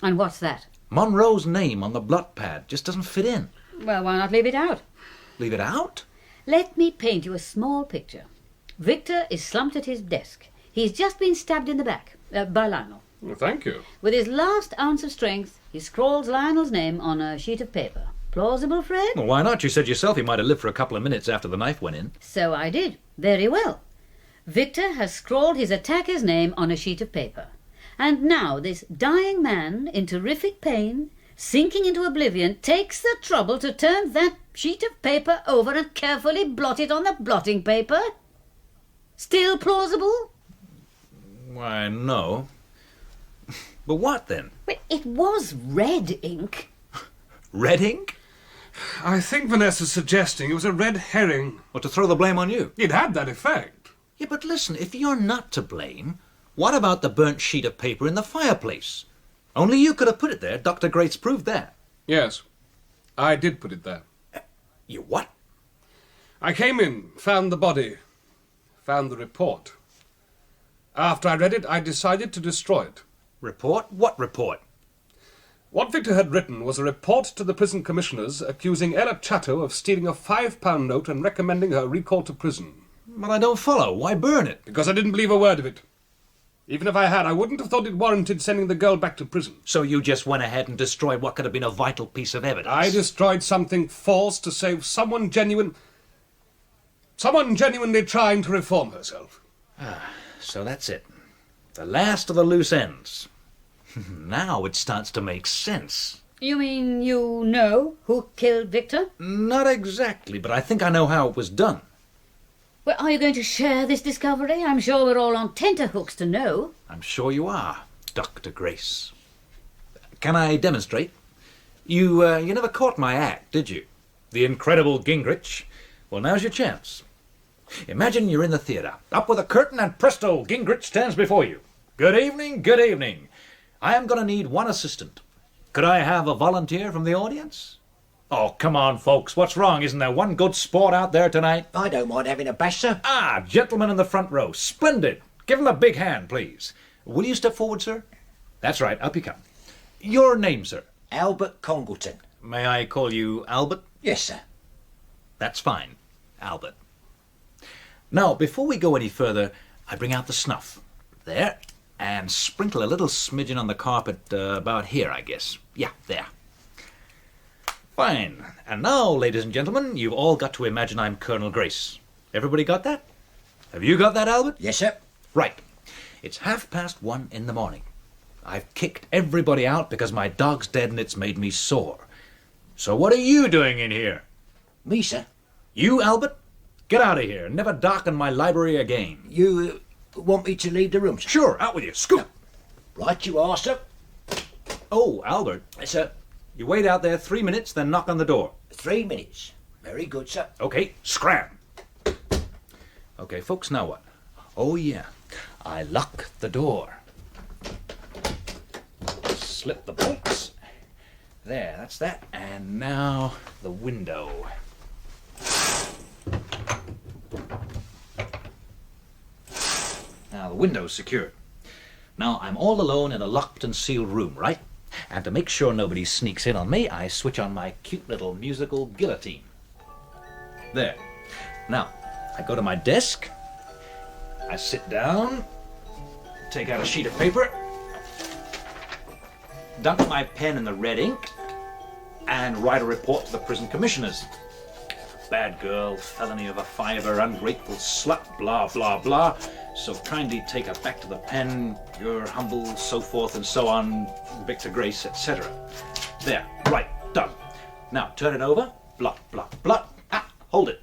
And what's that? Monroe's name on the blot pad just doesn't fit in. Well, why not leave it out? Leave it out? Let me paint you a small picture. Victor is slumped at his desk. He's just been stabbed in the back by Lionel. Well, thank you. With his last ounce of strength, he scrawls Lionel's name on a sheet of paper. Plausible, Fred? Well, why not? You said yourself he might have lived for a couple of minutes after the knife went in. So I did. Very well. Victor has scrawled his attacker's name on a sheet of paper. And now this dying man, in terrific pain, sinking into oblivion, takes the trouble to turn that sheet of paper over and carefully blot it on the blotting paper? Still plausible? Why, no. But what then? Well, it was red ink. Red ink? I think Vanessa's suggesting it was a red herring. Or to throw the blame on you? It had that effect. Yeah, but listen, if you're not to blame, what about the burnt sheet of paper in the fireplace? Only you could have put it there. Dr. Grace proved that. Yes, I did put it there. You what? I came in, found the body, found the report. After I read it, I decided to destroy it. Report? What report? What Victor had written was a report to the prison commissioners accusing Ella Chatto of stealing a £5 note and recommending her recall to prison. But I don't follow. Why burn it? Because I didn't believe a word of it. Even if I had, I wouldn't have thought it warranted sending the girl back to prison. So you just went ahead and destroyed what could have been a vital piece of evidence? I destroyed something false to save someone genuinely trying to reform herself. So that's it. The last of the loose ends. Now it starts to make sense. You mean you know who killed Victor? Not exactly, but I think I know how it was done. Well, are you going to share this discovery? I'm sure we're all on tenterhooks to know. I'm sure you are, Dr. Grace. Can I demonstrate? You never caught my act, did you? The incredible Gingrich. Well, now's your chance. Imagine you're in the theatre. Up with a curtain and presto, Gingrich stands before you. Good evening, good evening. I am going to need one assistant. Could I have a volunteer from the audience? Oh, come on, folks. What's wrong? Isn't there one good sport out there tonight? I don't mind having a bash, sir. Ah, gentleman in the front row. Splendid. Give him a big hand, please. Will you step forward, sir? That's right. Up you come. Your name, sir? Albert Congleton. May I call you Albert? Yes, sir. That's fine, Albert. Now, before we go any further, I bring out the snuff. There. And sprinkle a little smidgen on the carpet about here, I guess. Yeah, there. Fine. And now, ladies and gentlemen, you've all got to imagine I'm Colonel Grace. Everybody got that? Have you got that, Albert? Yes, sir. Right. It's 1:30 in the morning. I've kicked everybody out because my dog's dead and it's made me sore. So what are you doing in here? Me, sir. You, Albert? Get out of here. Never darken my library again. You want me to leave the room, sir? Sure, out with you. Scoot. Right you are, sir. Oh, Albert. Yes, sir. You wait out there 3 minutes, then knock on the door. 3 minutes. Very good, sir. Okay, scram. Okay, folks, now what? Oh, yeah. I lock the door. Slip the bolts. There, that's that. And now the window. Now the window's secured. Now I'm all alone in a locked and sealed room, right? And to make sure nobody sneaks in on me, I switch on my cute little musical guillotine. There. Now, I go to my desk, I sit down, take out a sheet of paper, dunk my pen in the red ink, and write a report to the prison commissioners. Bad girl, felony of a fiver, ungrateful slut, blah, blah, blah. So kindly take her back to the pen, your humble, so forth and so on, Victor Grace, etc. There, right, done. Now turn it over, blot, blot, blot. Ah, hold it.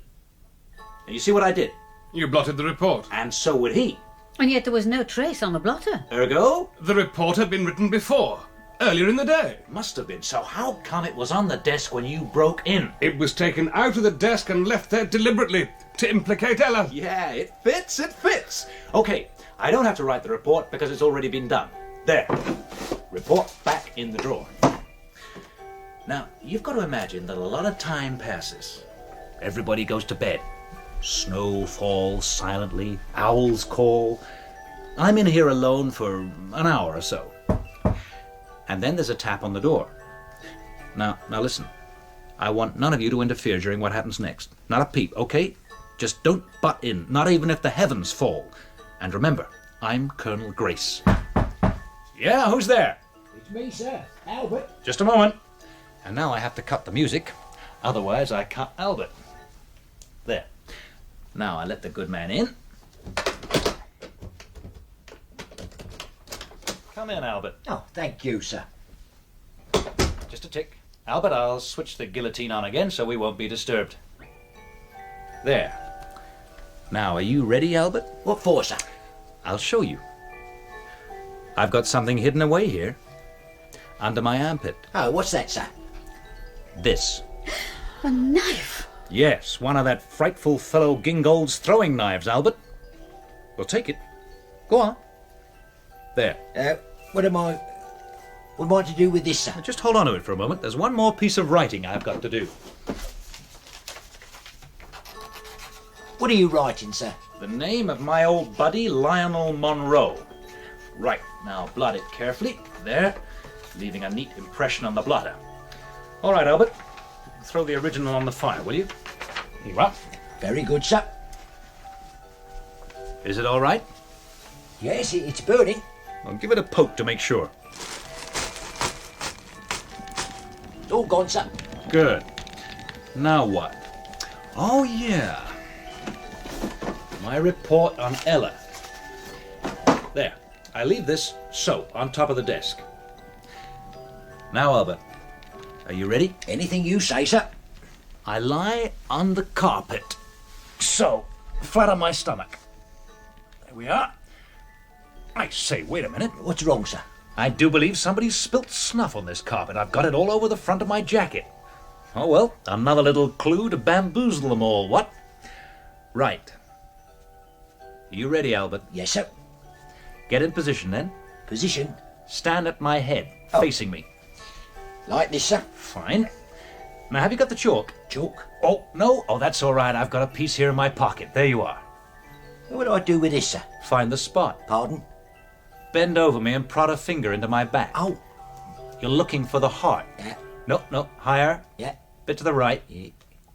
Now you see what I did? You blotted the report. And so would he. And yet there was no trace on the blotter. Ergo? The report had been written before, earlier in the day. Must have been. So how come it was on the desk when you broke in? It was taken out of the desk and left there deliberately to implicate Ella. Yeah, it fits, it fits. Okay, I don't have to write the report because it's already been done. There. Report back in the drawer. Now, you've got to imagine that a lot of time passes. Everybody goes to bed. Snow falls silently. Owls call. I'm in here alone for an hour or so. And then there's a tap on the door. Now listen. I want none of you to interfere during what happens next. Not a peep, okay? Just don't butt in, not even if the heavens fall. And remember, I'm Colonel Grace. Yeah, who's there? It's me, sir. Albert. Just a moment. And now I have to cut the music. Otherwise, I cut Albert. There. Now I let the good man in. Come in, Albert. Oh, thank you, sir. Just a tick. Albert, I'll switch the guillotine on again so we won't be disturbed. There. Now, are you ready, Albert? What for, sir? I'll show you. I've got something hidden away here. Under my armpit. Oh, what's that, sir? This. A knife! Yes, one of that frightful fellow Gingold's throwing knives, Albert. We'll take it. Go on. There. What am I to do with this, sir? Now, just hold on to it for a moment. There's one more piece of writing I've got to do. What are you writing, sir? The name of my old buddy, Lionel Monro. Right, now blot it carefully. There. Leaving a neat impression on the blotter. All right, Albert. Throw the original on the fire, will you? Here you are. Very good, sir. Is it all right? Yes, it's burning. Well, give it a poke to make sure. It's all gone, sir. Good. Now what? Oh, yeah. My report on Ella. There. I leave this so, on top of the desk. Now, Albert, are you ready? Anything you say, sir. I lie on the carpet. So, flat on my stomach. There we are. I say, wait a minute. What's wrong, sir? I do believe somebody's spilt snuff on this carpet. I've got it all over the front of my jacket. Oh, well, another little clue to bamboozle them all, what? Right. You ready, Albert? Yes, sir. Get in position, then. Position? Stand at my head, facing me. Like this, sir. Fine. Now, have you got the chalk? Chalk? Oh, no. Oh, that's all right. I've got a piece here in my pocket. There you are. What do I do with this, sir? Find the spot. Pardon? Bend over me and prod a finger into my back. Oh. You're looking for the heart. Yeah. No. Higher. Yeah. Bit to the right. Yeah.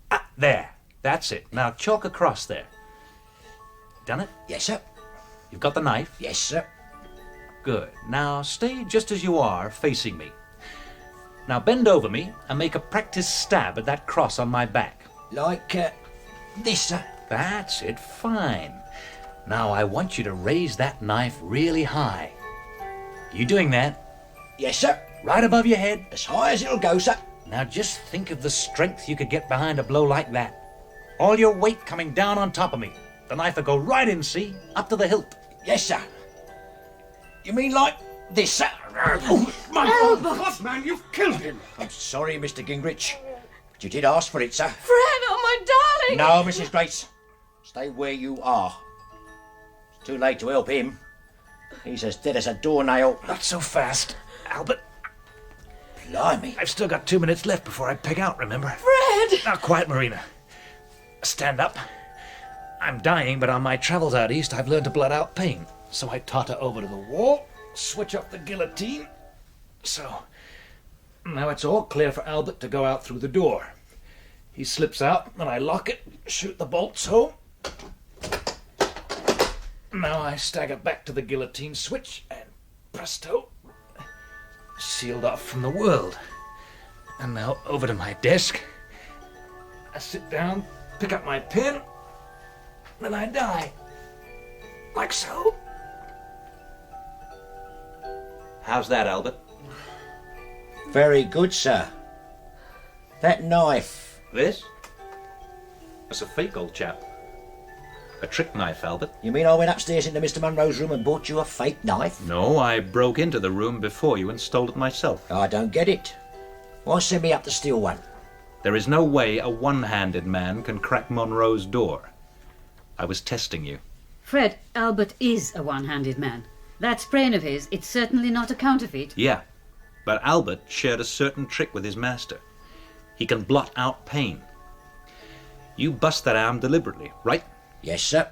Ah, there. That's it. Now, chalk across there. Done it? Yes, sir. You've got the knife? Yes, sir. Good. Now, stay just as you are, facing me. Now, bend over me and make a practice stab at that cross on my back. Like, this, sir. That's it. Fine. Now, I want you to raise that knife really high. You doing that? Yes, sir. Right above your head? As high as it'll go, sir. Now, just think of the strength you could get behind a blow like that. All your weight coming down on top of me. The knife will go right in, see? Up to the hilt. Yes, sir. You mean like this, sir? Oh, my God, man, you've killed him. I'm sorry, Mr. Gingrich, but you did ask for it, sir. Fred, oh my darling! No, Mrs. Grace. Stay where you are. It's too late to help him. He's as dead as a doornail. Not so fast, Albert. Blimey. I've still got 2 minutes left before I peg out, remember? Fred! Now, quiet, Marina. Stand up. I'm dying, but on my travels out east, I've learned to blot out pain. So I totter over to the wall, switch up the guillotine. So, now it's all clear for Albert to go out through the door. He slips out, and I lock it, shoot the bolts home. Now I stagger back to the guillotine switch, and presto, sealed off from the world. And now over to my desk. I sit down, pick up my pen, then I die. Like so. How's that, Albert? Very good, sir. That knife. This? That's a fake, old chap. A trick knife, Albert. You mean I went upstairs into Mr. Monro's room and bought you a fake knife? No, I broke into the room before you and stole it myself. I don't get it. Why send me up to steal one? There is no way a one-handed man can crack Monroe's door. I was testing you. Fred, Albert is a one-handed man. That sprain of his, it's certainly not a counterfeit. Yeah, but Albert shared a certain trick with his master. He can blot out pain. You bust that arm deliberately, right? Yes, sir.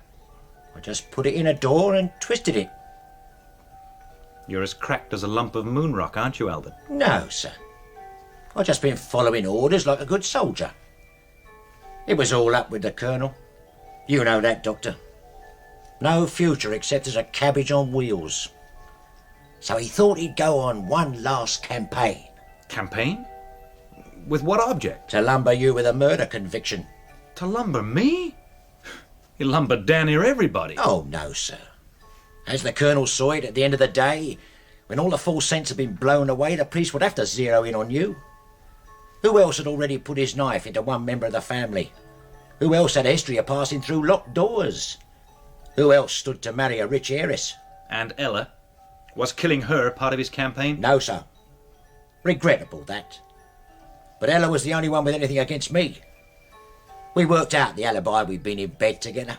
I just put it in a door and twisted it. You're as cracked as a lump of moon rock, aren't you, Albert? No, sir. I've just been following orders like a good soldier. It was all up with the Colonel. You know that, Doctor. No future except as a cabbage on wheels. So he thought he'd go on one last campaign. Campaign? With what object? To lumber you with a murder conviction. To lumber me? You lumbered down here everybody. Oh, no, sir. As the Colonel saw it, at the end of the day, When all the false scents had been blown away, the priest would have to zero in on you. Who else had already put his knife into one member of the family? Who else had a history of passing through locked doors? Who else stood to marry a rich heiress? And Ella? Was killing her part of his campaign? No, sir. Regrettable, that. But Ella was the only one with anything against me. We worked out the alibi we'd been in bed together.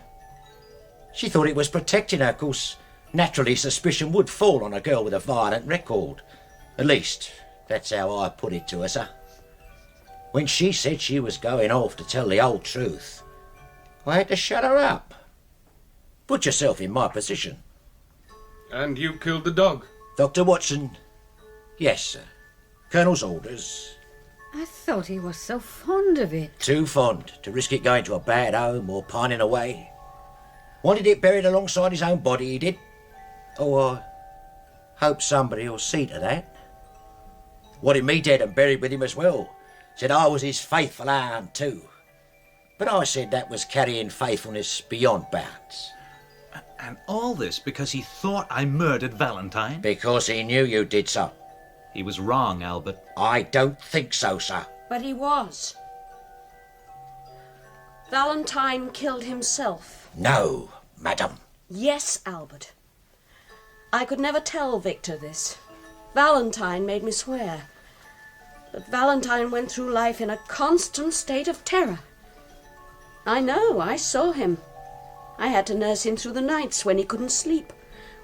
She thought it was protecting her, 'cause naturally suspicion would fall on a girl with a violent record. At least, that's how I put it to her, sir. When she said she was going off to tell the whole truth, I had to shut her up. Put yourself in my position. And you killed the dog? Dr. Watson? Yes, sir. Colonel's orders. I thought he was so fond of it. Too fond to risk it going to a bad home or pining away. Wanted it buried alongside his own body, he did. Oh, I hope somebody will see to that. Wanted me dead and buried with him as well. Said I was his faithful hound too. But I said that was carrying faithfulness beyond bounds. And all this because he thought I murdered Valentine? Because he knew you did so. He was wrong, Albert. I don't think so, sir. But he was. Valentine killed himself. No, madam. Yes, Albert. I could never tell Victor this. Valentine made me swear. But Valentine went through life in a constant state of terror. I know, I saw him. I had to nurse him through the nights when he couldn't sleep,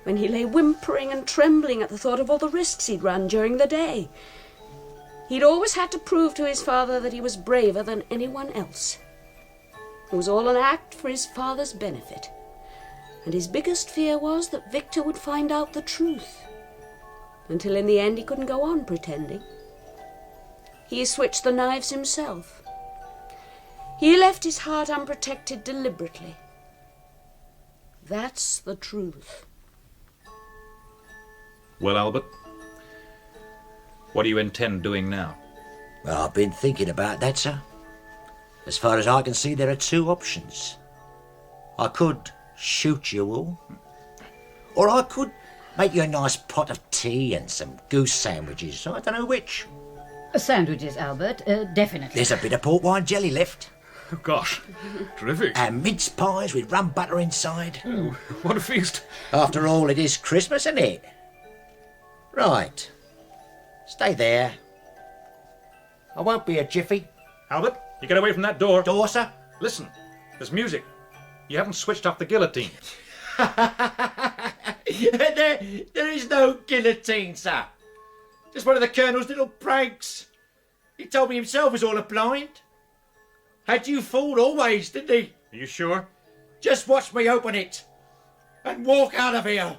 when he lay whimpering and trembling at the thought of all the risks he'd run during the day. He'd always had to prove to his father that he was braver than anyone else. It was all an act for his father's benefit. And his biggest fear was that Victor would find out the truth. Until in the end he couldn't go on pretending. He switched the knives himself. He left his heart unprotected deliberately. That's the truth. Well, Albert, what do you intend doing now? Well, I've been thinking about that, sir. As far as I can see, there are two options. I could shoot you all, or I could make you a nice pot of tea and some goose sandwiches. I don't know which. Sandwiches, Albert, definitely. There's a bit of port wine jelly left. Oh, gosh, terrific. And mince pies with rum butter inside. Oh, what a feast. After all, it is Christmas, isn't it? Right. Stay there. I won't be a jiffy. Albert, you get away from that door. Door, sir? Listen, there's music. You haven't switched off the guillotine. There is no guillotine, sir. Just one of the Colonel's little pranks. He told me himself was all a blind. Had you fooled always, didn't he? Are you sure? Just watch me open it and walk out of here.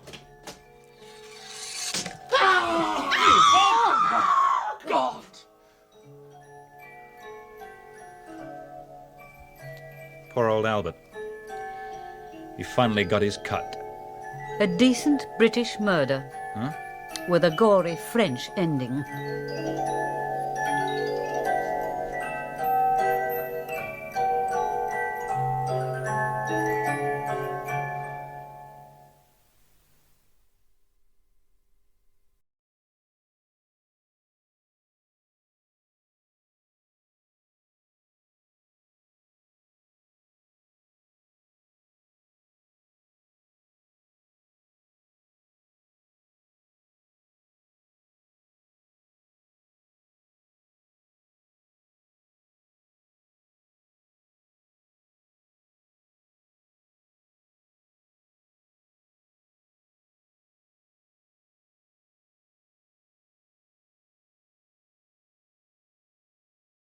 God! Poor old Albert. He finally got his cut. A decent British murder. Huh? With a gory French ending.